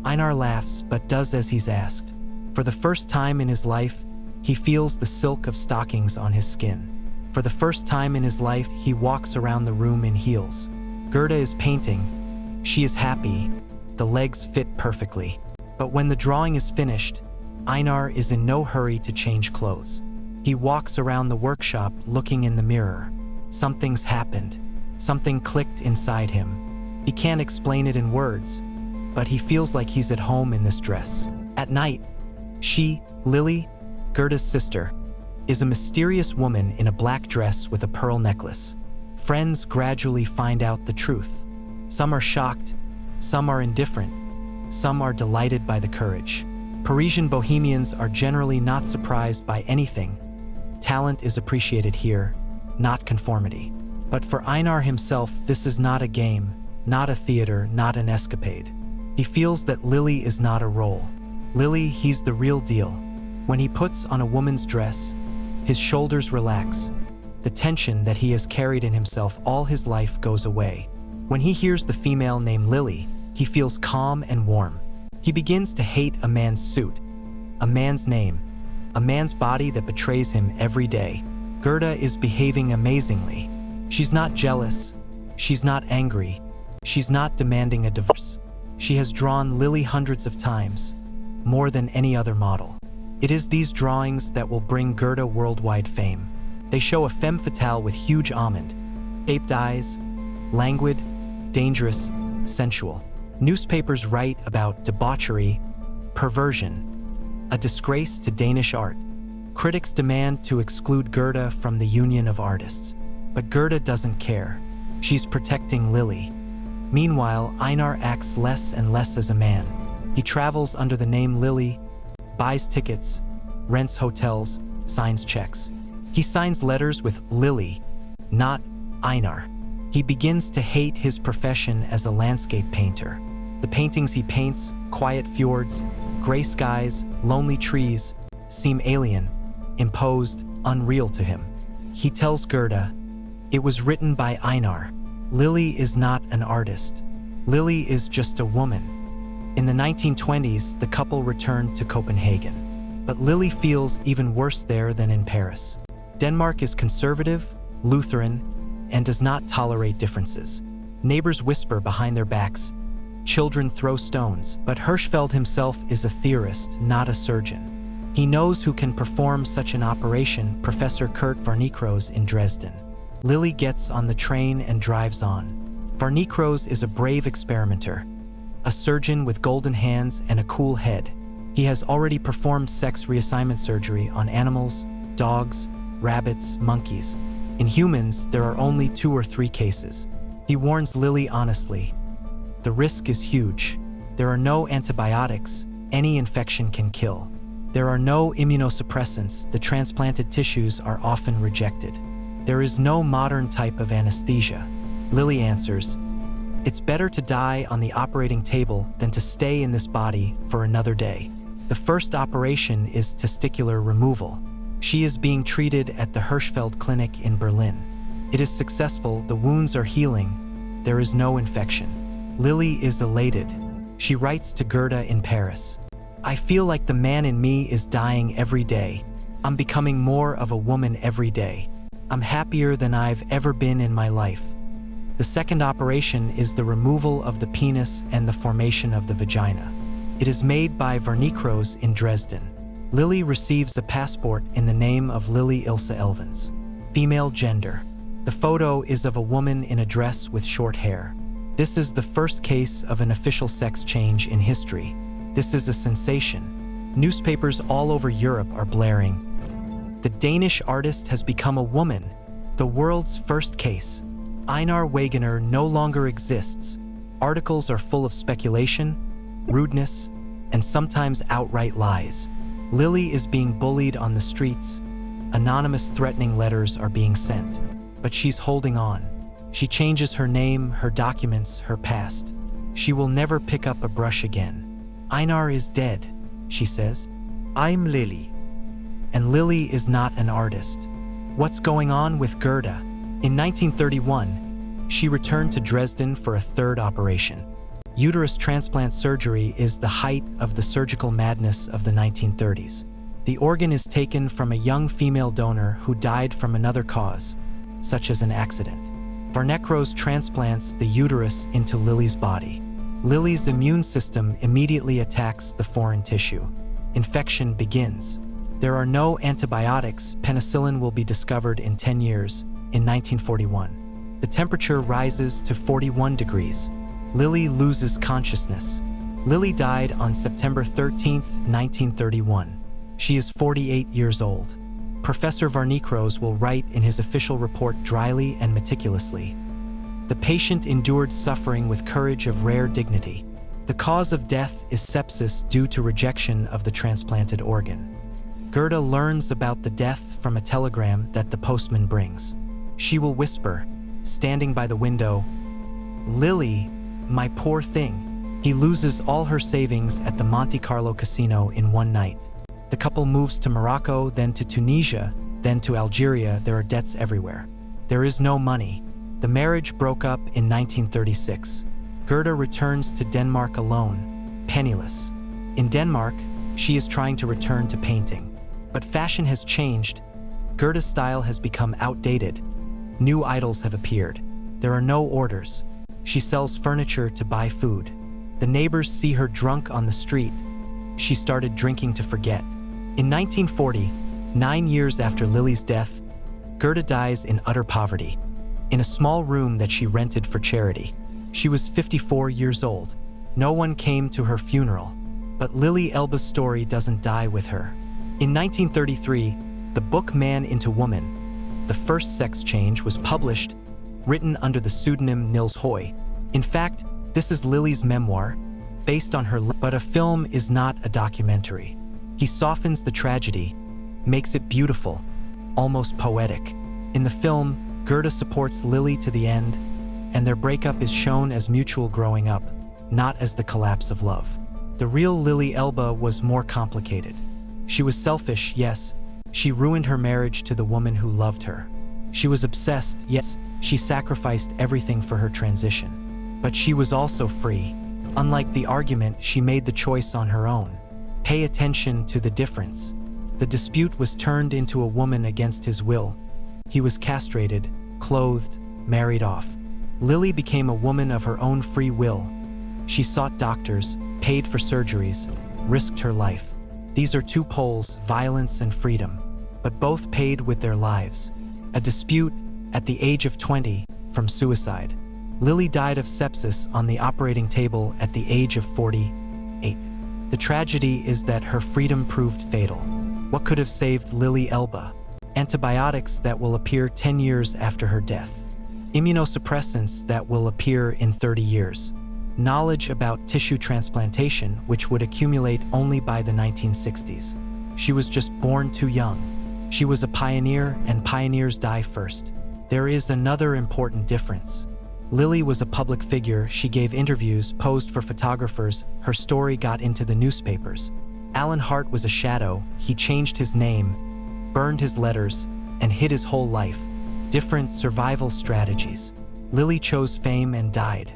Einar laughs, but does as he's asked. For the first time in his life, he feels the silk of stockings on his skin. For the first time in his life, he walks around the room in heels. Gerda is painting. She is happy. The legs fit perfectly. But when the drawing is finished, Einar is in no hurry to change clothes. He walks around the workshop looking in the mirror. Something's happened. Something clicked inside him. He can't explain it in words, but he feels like he's at home in this dress. At night, she, Lily, Gerda's sister, is a mysterious woman in a black dress with a pearl necklace. Friends gradually find out the truth. Some are shocked, some are indifferent, some are delighted by the courage. Parisian bohemians are generally not surprised by anything. Talent is appreciated here, not conformity. But for Einar himself, this is not a game, not a theater, not an escapade. He feels that Lily is not a role. Lily, he's the real deal. When he puts on a woman's dress, his shoulders relax. The tension that he has carried in himself all his life goes away. When he hears the female name Lily, he feels calm and warm. He begins to hate a man's suit, a man's name, a man's body that betrays him every day. Gerda is behaving amazingly. She's not jealous. She's not angry. She's not demanding a divorce. She has drawn Lily hundreds of times, more than any other model. It is these drawings that will bring Gerda worldwide fame. They show a femme fatale with huge almond-shaped eyes, languid, dangerous, sensual. Newspapers write about debauchery, perversion, a disgrace to Danish art. Critics demand to exclude Gerda from the Union of Artists. But Gerda doesn't care. She's protecting Lily. Meanwhile, Einar acts less and less as a man. He travels under the name Lily, buys tickets, rents hotels, signs checks. He signs letters with Lily, not Einar. He begins to hate his profession as a landscape painter. The paintings he paints, quiet fjords, gray skies, lonely trees, seem alien, imposed, unreal to him. He tells Gerda, "It was written by Einar. Lily is not an artist. Lily is just a woman." In the 1920s, the couple returned to Copenhagen. But Lily feels even worse there than in Paris. Denmark is conservative, Lutheran, and does not tolerate differences. Neighbors whisper behind their backs. Children throw stones. But Hirschfeld himself is a theorist, not a surgeon. He knows who can perform such an operation, Professor Kurt Varnikroos in Dresden. Lily gets on the train and drives on. Varnikroos is a brave experimenter, a surgeon with golden hands and a cool head. He has already performed sex reassignment surgery on animals, dogs, rabbits, monkeys. In humans, there are only 2 or 3 cases. He warns Lily honestly. The risk is huge. There are no antibiotics. Any infection can kill. There are no immunosuppressants. The transplanted tissues are often rejected. There is no modern type of anesthesia. Lily answers, "It's better to die on the operating table than to stay in this body for another day." The first operation is testicular removal. She is being treated at the Hirschfeld Clinic in Berlin. It is successful, the wounds are healing, there is no infection. Lily is elated. She writes to Gerda in Paris, "I feel like the man in me is dying every day. I'm becoming more of a woman every day. I'm happier than I've ever been in my life." The second operation is the removal of the penis and the formation of the vagina. It is made by Varnikroos in Dresden. Lily receives a passport in the name of Lily Ilse Elvens. Female gender. The photo is of a woman in a dress with short hair. This is the first case of an official sex change in history. This is a sensation. Newspapers all over Europe are blaring, "The Danish artist has become a woman. The world's first case." Einar Wegener no longer exists. Articles are full of speculation, rudeness, and sometimes outright lies. Lily is being bullied on the streets. Anonymous threatening letters are being sent. But she's holding on. She changes her name, her documents, her past. She will never pick up a brush again. "Einar is dead," she says. "I'm Lily." And Lily is not an artist. What's going on with Gerda? In 1931, she returned to Dresden for a third operation. Uterus transplant surgery is the height of the surgical madness of the 1930s. The organ is taken from a young female donor who died from another cause, such as an accident. Varnikroos transplants the uterus into Lily's body. Lily's immune system immediately attacks the foreign tissue. Infection begins. There are no antibiotics. Penicillin will be discovered in 10 years, in 1941. The temperature rises to 41 degrees. Lily loses consciousness. Lily died on September 13, 1931. She is 48 years old. Professor Varnikroos will write in his official report dryly and meticulously, "The patient endured suffering with courage of rare dignity. The cause of death is sepsis due to rejection of the transplanted organ. Gerda learns about the death from a telegram that the postman brings. She will whisper, standing by the window, "Lily, my poor thing." He loses all her savings at the Monte Carlo casino in one night. The couple moves to Morocco, then to Tunisia, then to Algeria. There are debts everywhere. There is no money. The marriage broke up in 1936. Gerda returns to Denmark alone, penniless. In Denmark, she is trying to return to painting. But fashion has changed. Gerda's style has become outdated. New idols have appeared. There are no orders. She sells furniture to buy food. The neighbors see her drunk on the street. She started drinking to forget. In 1940, 9 years after Lily's death, Gerda dies in utter poverty, in a small room that she rented for charity. She was 54 years old. No one came to her funeral. But Lily Elba's story doesn't die with her. In 1933, the book Man into Woman, the first sex change, was published, written under the pseudonym Nils Hoy. In fact, this is Lily's memoir, based on her, but a film is not a documentary. He softens the tragedy, makes it beautiful, almost poetic. In the film, Gerda supports Lily to the end, and their breakup is shown as mutual growing up, not as the collapse of love. The real Lily Elba was more complicated. She was selfish, yes. She ruined her marriage to the woman who loved her. She was obsessed, yes. She sacrificed everything for her transition. But she was also free. Unlike the argument, she made the choice on her own. Pay attention to the difference. The dispute was turned into a woman against his will. He was castrated, clothed, married off. Lily became a woman of her own free will. She sought doctors, paid for surgeries, risked her life. These are two poles, violence and freedom, but both paid with their lives. A dispute at the age of 20 from suicide. Lily died of sepsis on the operating table at the age of 48. The tragedy is that her freedom proved fatal. What could have saved Lily Elba? Antibiotics that will appear 10 years after her death. Immunosuppressants that will appear in 30 years. Knowledge about tissue transplantation, which would accumulate only by the 1960s. She was just born too young. She was a pioneer, and pioneers die first. There is another important difference. Lily was a public figure. She gave interviews, posed for photographers. Her story got into the newspapers. Alan Hart was a shadow. He changed his name, burned his letters, and hid his whole life. Different survival strategies. Lily chose fame and died.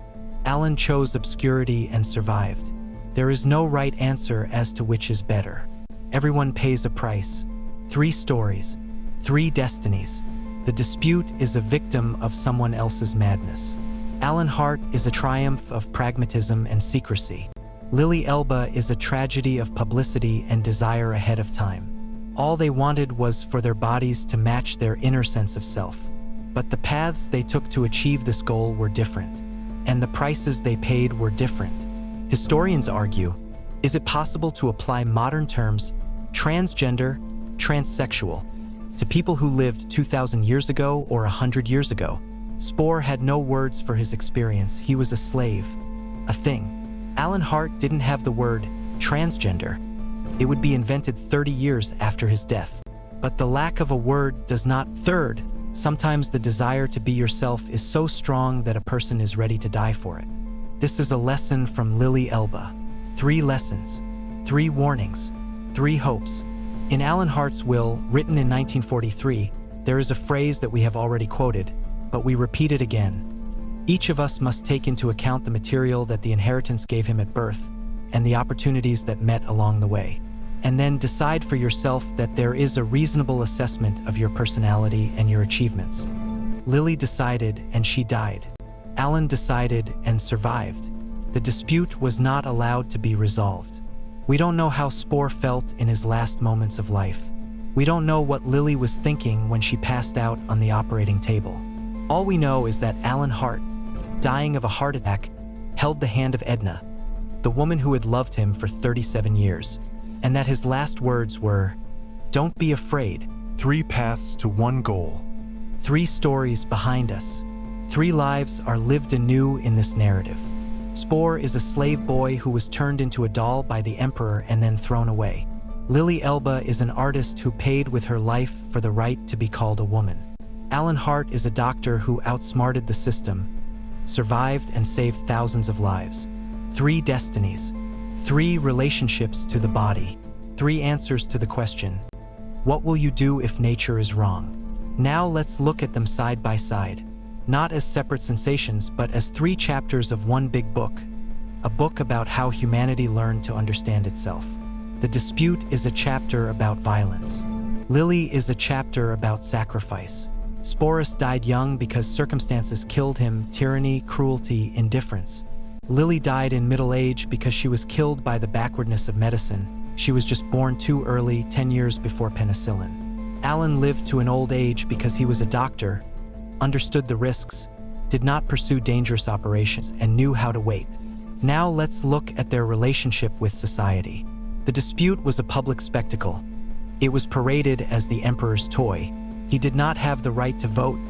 Alan chose obscurity and survived. There is no right answer as to which is better. Everyone pays a price. 3 stories, 3 destinies. The dispute is a victim of someone else's madness. Alan Hart is a triumph of pragmatism and secrecy. Lily Elba is a tragedy of publicity and desire ahead of time. All they wanted was for their bodies to match their inner sense of self. But the paths they took to achieve this goal were different. And the prices they paid were different. Historians argue, is it possible to apply modern terms, transgender, transsexual, to people who lived 2,000 years ago or 100 years ago? Spohr had no words for his experience. He was a slave, a thing. Alan Hart didn't have the word transgender. It would be invented 30 years after his death. But the lack of a word does not. Third, sometimes the desire to be yourself is so strong that a person is ready to die for it. This is a lesson from Lily Elba. 3 lessons, 3 warnings, 3 hopes. In Alan Hart's will, written in 1943, there is a phrase that we have already quoted, but we repeat it again. Each of us must take into account the material that the inheritance gave him at birth and the opportunities that met along the way, and then decide for yourself that there is a reasonable assessment of your personality and your achievements. Lily decided and she died. Alan decided and survived. The dispute was not allowed to be resolved. We don't know how Spohr felt in his last moments of life. We don't know what Lily was thinking when she passed out on the operating table. All we know is that Alan Hart, dying of a heart attack, held the hand of Edna, the woman who had loved him for 37 years, and that his last words were, "Don't be afraid." 3 paths to one goal. 3 stories behind us. 3 lives are lived anew in this narrative. Spore is a slave boy who was turned into a doll by the emperor and then thrown away. Lily Elba is an artist who paid with her life for the right to be called a woman. Alan Hart is a doctor who outsmarted the system, survived and saved thousands of lives. 3 destinies, 3 relationships to the body, 3 answers to the question, what will you do if nature is wrong? Now let's look at them side by side, not as separate sensations, but as 3 chapters of one big book, a book about how humanity learned to understand itself. The Dispute is a chapter about violence. Lily is a chapter about sacrifice. Sporus died young because circumstances killed him, tyranny, cruelty, indifference. Lily died in middle age because she was killed by the backwardness of medicine. She was just born too early, 10 years before penicillin. Alan lived to an old age because he was a doctor, understood the risks, did not pursue dangerous operations, and knew how to wait. Now let's look at their relationship with society. The Dispute was a public spectacle. It was paraded as the emperor's toy. He did not have the right to vote,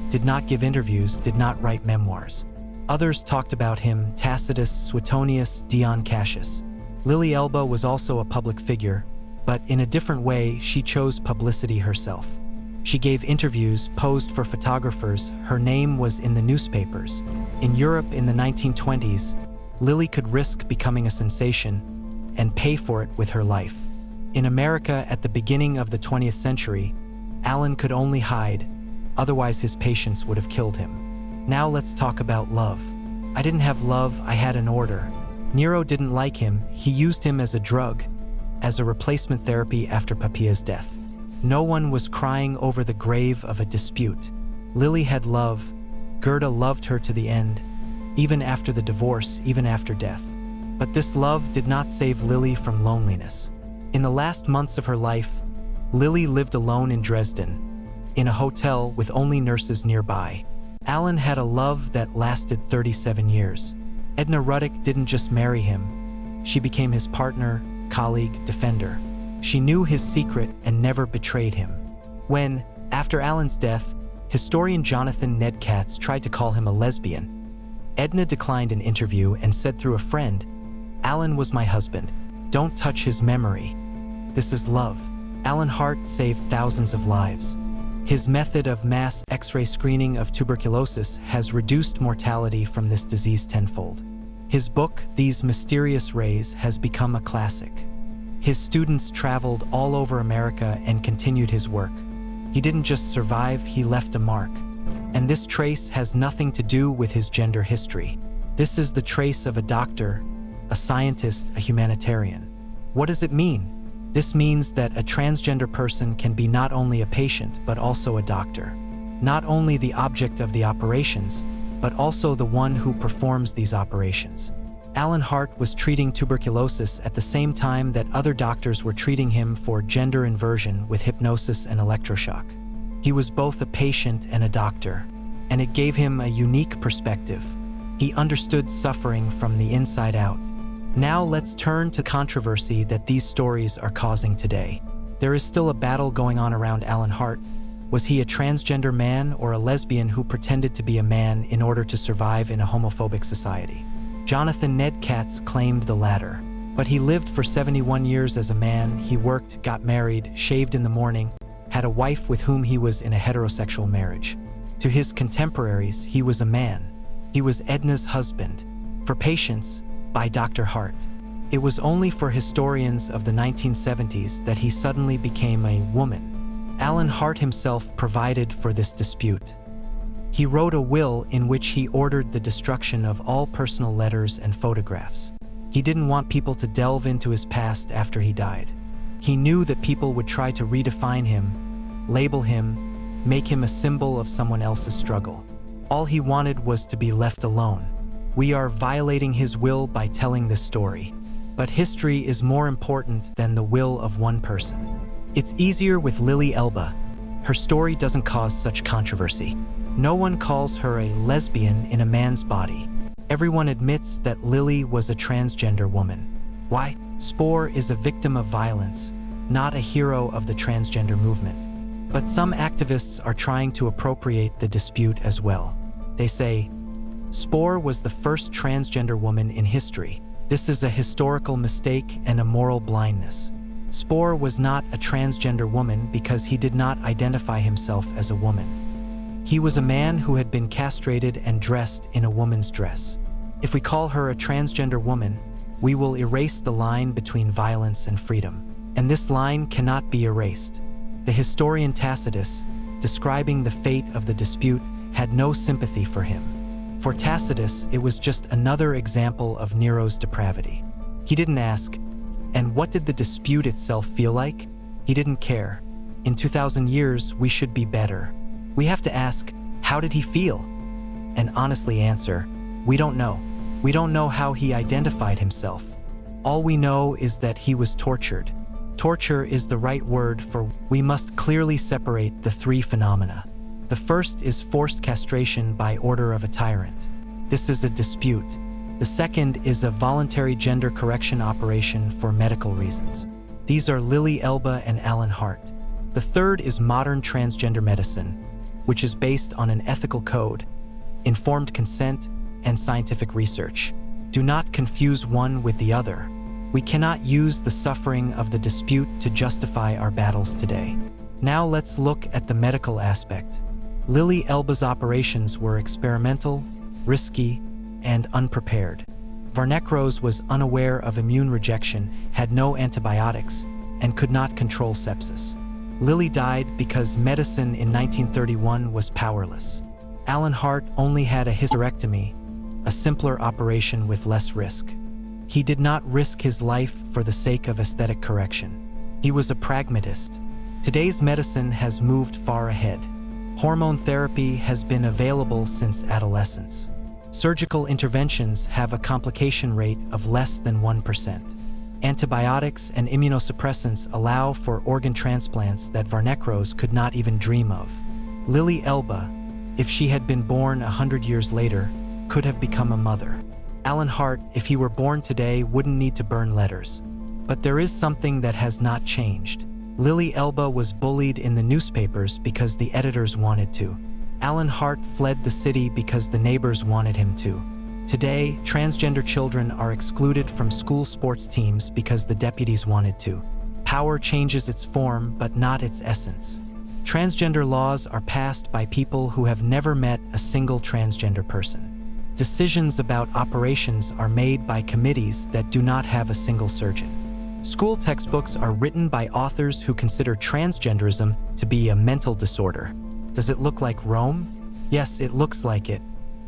did not give interviews, did not write memoirs. Others talked about him: Tacitus, Suetonius, Dion Cassius. Lily Elba was also a public figure, but in a different way, she chose publicity herself. She gave interviews, posed for photographers, her name was in the newspapers. In Europe in the 1920s, Lily could risk becoming a sensation and pay for it with her life. In America at the beginning of the 20th century, Alan could only hide, otherwise his patients would have killed him. Now let's talk about love. I didn't have love, I had an order. Nero didn't like him, he used him as a drug, as a replacement therapy after Poppaea's death. No one was crying over the grave of a Dispute. Lily had love, Gerda loved her to the end, even after the divorce, even after death. But this love did not save Lily from loneliness. In the last months of her life, Lily lived alone in Dresden, in a hotel with only nurses nearby. Alan had a love that lasted 37 years. Edna Ruddock didn't just marry him. She became his partner, colleague, defender. She knew his secret and never betrayed him. When, after Alan's death, historian Jonathan Ned Katz tried to call him a lesbian, Edna declined an interview and said through a friend, "Alan was my husband. Don't touch his memory. This is love." Alan Hart saved thousands of lives. His method of mass X-ray screening of tuberculosis has reduced mortality from this disease tenfold. His book, These Mysterious Rays, has become a classic. His students traveled all over America and continued his work. He didn't just survive, he left a mark. And this trace has nothing to do with his gender history. This is the trace of a doctor, a scientist, a humanitarian. What does it mean? This means that a transgender person can be not only a patient, but also a doctor. Not only the object of the operations, but also the one who performs these operations. Alan Hart was treating tuberculosis at the same time that other doctors were treating him for gender inversion with hypnosis and electroshock. He was both a patient and a doctor, and it gave him a unique perspective. He understood suffering from the inside out. Now let's turn to controversy that these stories are causing today. There is still a battle going on around Alan Hart. Was he a transgender man or a lesbian who pretended to be a man in order to survive in a homophobic society? Jonathan Ned Katz claimed the latter. But he lived for 71 years as a man. He worked, got married, shaved in the morning, had a wife with whom he was in a heterosexual marriage. To his contemporaries, he was a man. He was Edna's husband. For patients, by Dr. Hart. It was only for historians of the 1970s that he suddenly became a woman. Alan Hart himself provided for this dispute. He wrote a will in which he ordered the destruction of all personal letters and photographs. He didn't want people to delve into his past after he died. He knew that people would try to redefine him, label him, make him a symbol of someone else's struggle. All he wanted was to be left alone. We are violating his will by telling this story. But history is more important than the will of one person. It's easier with Lily Elba. Her story doesn't cause such controversy. No one calls her a lesbian in a man's body. Everyone admits that Lily was a transgender woman. Why? Spore is a victim of violence, not a hero of the transgender movement. But some activists are trying to appropriate the dispute as well. They say, Spore was the first transgender woman in history. This is a historical mistake and a moral blindness. Spore was not a transgender woman because he did not identify himself as a woman. He was a man who had been castrated and dressed in a woman's dress. If we call her a transgender woman, we will erase the line between violence and freedom. And this line cannot be erased. The historian Tacitus, describing the fate of the dispute, had no sympathy for him. For Tacitus, it was just another example of Nero's depravity. He didn't ask, and what did the dispute itself feel like? He didn't care. In 2,000 years, we should be better. We have to ask, how did he feel? And honestly answer, we don't know. We don't know how he identified himself. All we know is that he was tortured. Torture is the right word for we must clearly separate the three phenomena. The first is forced castration by order of a tyrant. This is a dispute. The second is a voluntary gender correction operation for medical reasons. These are Lily Elba and Alan Hart. The third is modern transgender medicine, which is based on an ethical code, informed consent, and scientific research. Do not confuse one with the other. We cannot use the suffering of the dispute to justify our battles today. Now let's look at the medical aspect. Lily Elba's operations were experimental, risky, and unprepared. Varnekros was unaware of immune rejection, had no antibiotics, and could not control sepsis. Lily died because medicine in 1931 was powerless. Alan Hart only had a hysterectomy, a simpler operation with less risk. He did not risk his life for the sake of aesthetic correction. He was a pragmatist. Today's medicine has moved far ahead. Hormone therapy has been available since adolescence. Surgical interventions have a complication rate of less than 1%. Antibiotics and immunosuppressants allow for organ transplants that Varnekros could not even dream of. Lily Elba, if she had been born 100 years later, could have become a mother. Alan Hart, if he were born today, wouldn't need to burn letters. But there is something that has not changed. Lily Elba was bullied in the newspapers because the editors wanted to. Alan Hart fled the city because the neighbors wanted him to. Today, transgender children are excluded from school sports teams because the deputies wanted to. Power changes its form, but not its essence. Transgender laws are passed by people who have never met a single transgender person. Decisions about operations are made by committees that do not have a single surgeon. School textbooks are written by authors who consider transgenderism to be a mental disorder. Does it look like Rome? Yes, it looks like it.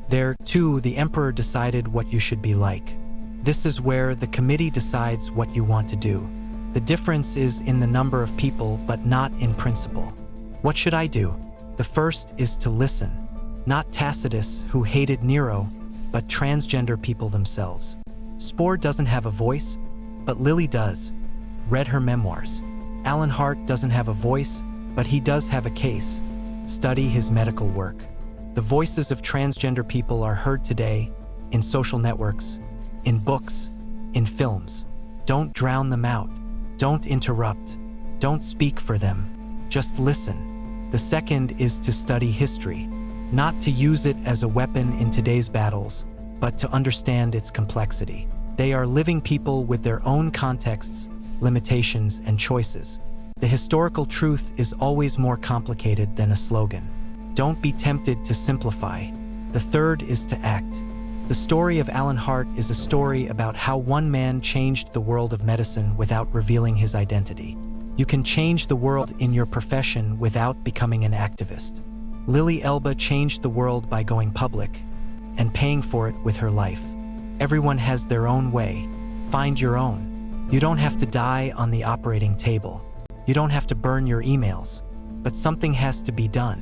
There, too, the emperor decided what you should be like. This is where the committee decides what you want to do. The difference is in the number of people, but not in principle. What should I do? The first is to listen. Not Tacitus, who hated Nero, but transgender people themselves. Spore doesn't have a voice, but Lily does. Read her memoirs. Alan Hart doesn't have a voice, but he does have a case. Study his medical work. The voices of transgender people are heard today in social networks, in books, in films. Don't drown them out. Don't interrupt. Don't speak for them. Just listen. The second is to study history, not to use it as a weapon in today's battles, but to understand its complexity. They are living people with their own contexts, limitations, and choices. The historical truth is always more complicated than a slogan. Don't be tempted to simplify. The third is to act. The story of Alan Hart is a story about how one man changed the world of medicine without revealing his identity. You can change the world in your profession without becoming an activist. Lily Elba changed the world by going public and paying for it with her life. Everyone has their own way. Find your own. You don't have to die on the operating table. You don't have to burn your emails. But something has to be done.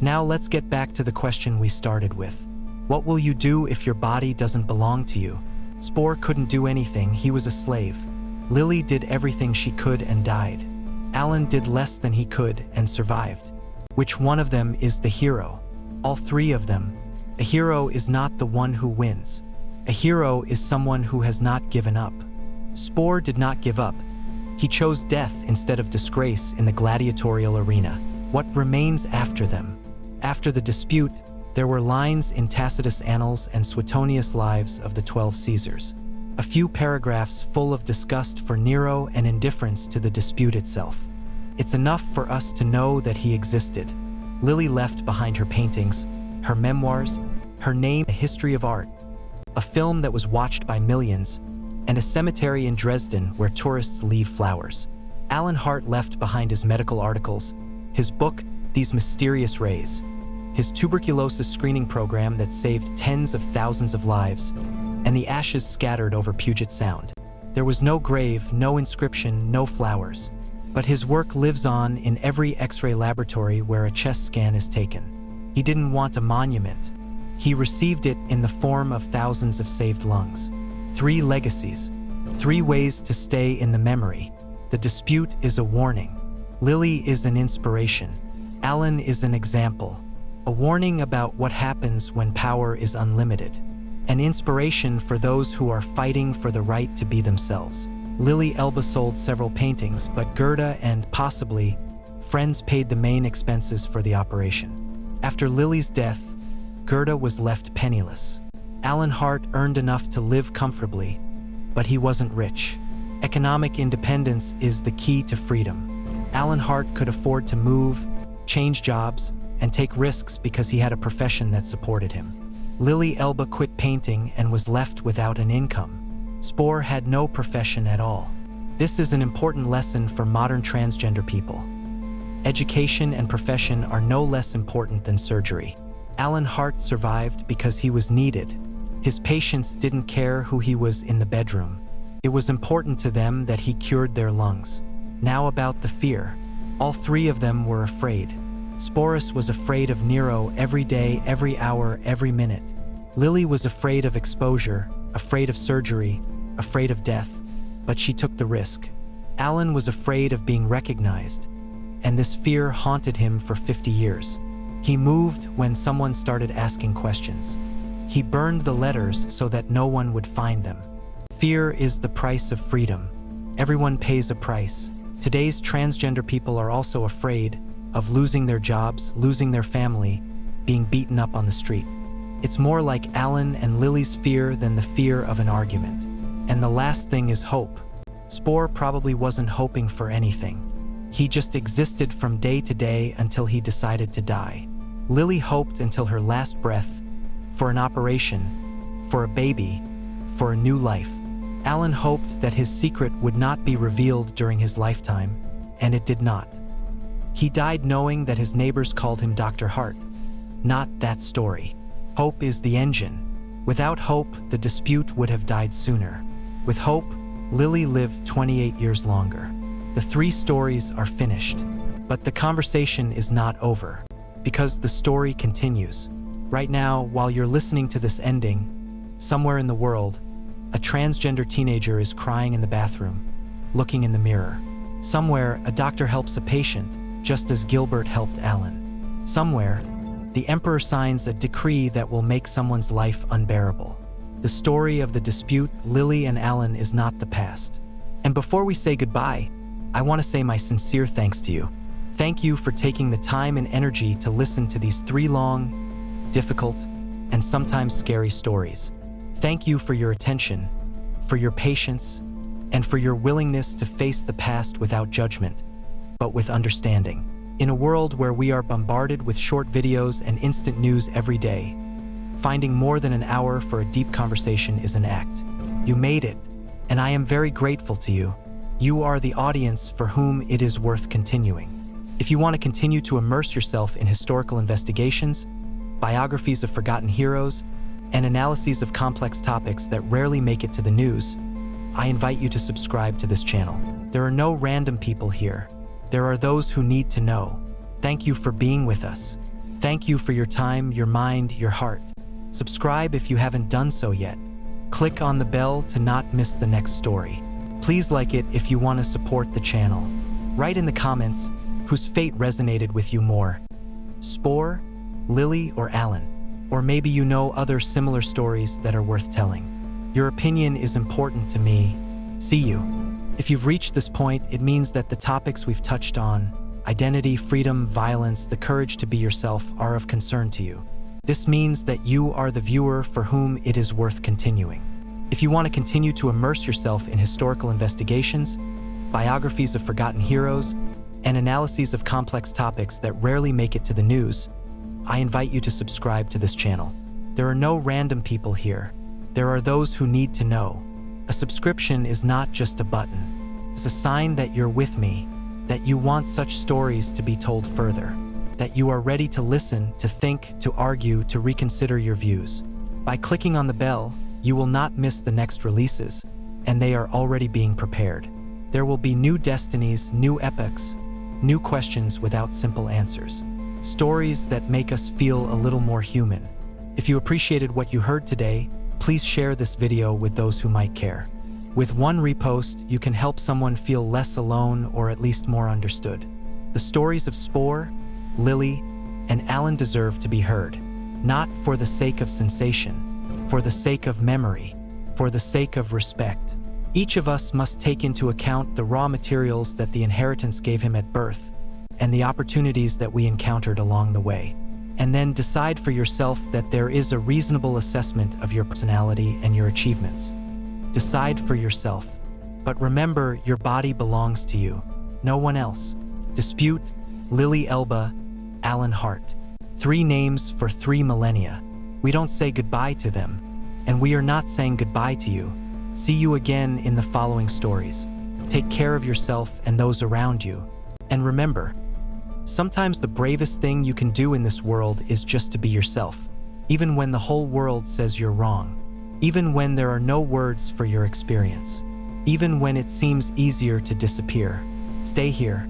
Now let's get back to the question we started with. What will you do if your body doesn't belong to you? Spore couldn't do anything, he was a slave. Lily did everything she could and died. Alan did less than he could and survived. Which one of them is the hero? All three of them. A hero is not the one who wins. A hero is someone who has not given up. Spore did not give up. He chose death instead of disgrace in the gladiatorial arena. What remains after them? After the dispute, There were lines in Tacitus' Annals and Suetonius' Lives of the 12 Caesars. A few paragraphs full of disgust for Nero and indifference to the dispute itself. It's enough for us to know that he existed. Lily left behind her paintings, her memoirs, her name, a history of art, a film that was watched by millions, and a cemetery in Dresden where tourists leave flowers. Alan Hart left behind his medical articles, his book, These Mysterious Rays, his tuberculosis screening program that saved tens of thousands of lives, and the ashes scattered over Puget Sound. There was no grave, no inscription, no flowers. But his work lives on in every X-ray laboratory where a chest scan is taken. He didn't want a monument. He received it in the form of thousands of saved lungs. 3 legacies, 3 ways to stay in the memory. The dispute is a warning. Lily is an inspiration. Alan is an example. A warning about what happens when power is unlimited. An inspiration for those who are fighting for the right to be themselves. Lily Elba sold several paintings, but Gerda and, possibly, friends paid the main expenses for the operation. After Lily's death, Gerda was left penniless. Alan Hart earned enough to live comfortably, but he wasn't rich. Economic independence is the key to freedom. Alan Hart could afford to move, change jobs, and take risks because he had a profession that supported him. Lily Elba quit painting and was left without an income. Spohr had no profession at all. This is an important lesson for modern transgender people. Education and profession are no less important than surgery. Alan Hart survived because he was needed. His patients didn't care who he was in the bedroom. It was important to them that he cured their lungs. Now about the fear. All 3 of them were afraid. Sporus was afraid of Nero every day, every hour, every minute. Lily was afraid of exposure, afraid of surgery, afraid of death, but she took the risk. Alan was afraid of being recognized, and this fear haunted him for 50 years. He moved when someone started asking questions. He burned the letters so that no one would find them. Fear is the price of freedom. Everyone pays a price. Today's transgender people are also afraid of losing their jobs, losing their family, being beaten up on the street. It's more like Alan and Lily's fear than the fear of an argument. And the last thing is hope. Spohr probably wasn't hoping for anything. He just existed from day to day until he decided to die. Lily hoped until her last breath for an operation, for a baby, for a new life. Alan hoped that his secret would not be revealed during his lifetime, and it did not. He died knowing that his neighbors called him Dr. Hart. Not that story. Hope is the engine. Without hope, the dispute would have died sooner. With hope, Lily lived 28 years longer. The 3 stories are finished, but the conversation is not over, because the story continues. Right now, while you're listening to this ending, somewhere in the world, a transgender teenager is crying in the bathroom, looking in the mirror. Somewhere, a doctor helps a patient, just as Gilbert helped Alan. Somewhere, the emperor signs a decree that will make someone's life unbearable. The story of the dispute, Lily and Alan, is not the past. And before we say goodbye, I want to say my sincere thanks to you. Thank you for taking the time and energy to listen to these 3 long, difficult, and sometimes scary stories. Thank you for your attention, for your patience, and for your willingness to face the past without judgment, but with understanding. In a world where we are bombarded with short videos and instant news every day, finding more than an hour for a deep conversation is an act. You made it, and I am very grateful to you. You are the audience for whom it is worth continuing. If you want to continue to immerse yourself in historical investigations, biographies of forgotten heroes, and analyses of complex topics that rarely make it to the news, I invite you to subscribe to this channel. There are no random people here. There are those who need to know. Thank you for being with us. Thank you for your time, your mind, your heart. Subscribe if you haven't done so yet. Click on the bell to not miss the next story. Please like it if you want to support the channel. Write in the comments whose fate resonated with you more, Spohr, Lily, or Alan. Or maybe you know other similar stories that are worth telling. Your opinion is important to me. See you. If you've reached this point, it means that the topics we've touched on, identity, freedom, violence, the courage to be yourself, are of concern to you. This means that you are the viewer for whom it is worth continuing. If you want to continue to immerse yourself in historical investigations, biographies of forgotten heroes, and analyses of complex topics that rarely make it to the news, I invite you to subscribe to this channel. There are no random people here. There are those who need to know. A subscription is not just a button. It's a sign that you're with me, that you want such stories to be told further, that you are ready to listen, to think, to argue, to reconsider your views. By clicking on the bell, you will not miss the next releases, and they are already being prepared. There will be new destinies, new epochs, new questions without simple answers. Stories that make us feel a little more human. If you appreciated what you heard today, please share this video with those who might care. With one repost, you can help someone feel less alone or at least more understood. The stories of Spore, Lily, and Alan deserve to be heard, not for the sake of sensation, for the sake of memory, for the sake of respect. Each of us must take into account the raw materials that the inheritance gave him at birth and the opportunities that we encountered along the way, and then decide for yourself that there is a reasonable assessment of your personality and your achievements. Decide for yourself, but remember your body belongs to you, no one else. Dispute, Lily Elba, Alan Hart. 3 names for 3 millennia. We don't say goodbye to them, and we are not saying goodbye to you. See you again in the following stories. Take care of yourself and those around you. And remember, sometimes the bravest thing you can do in this world is just to be yourself, even when the whole world says you're wrong, even when there are no words for your experience, even when it seems easier to disappear. Stay here.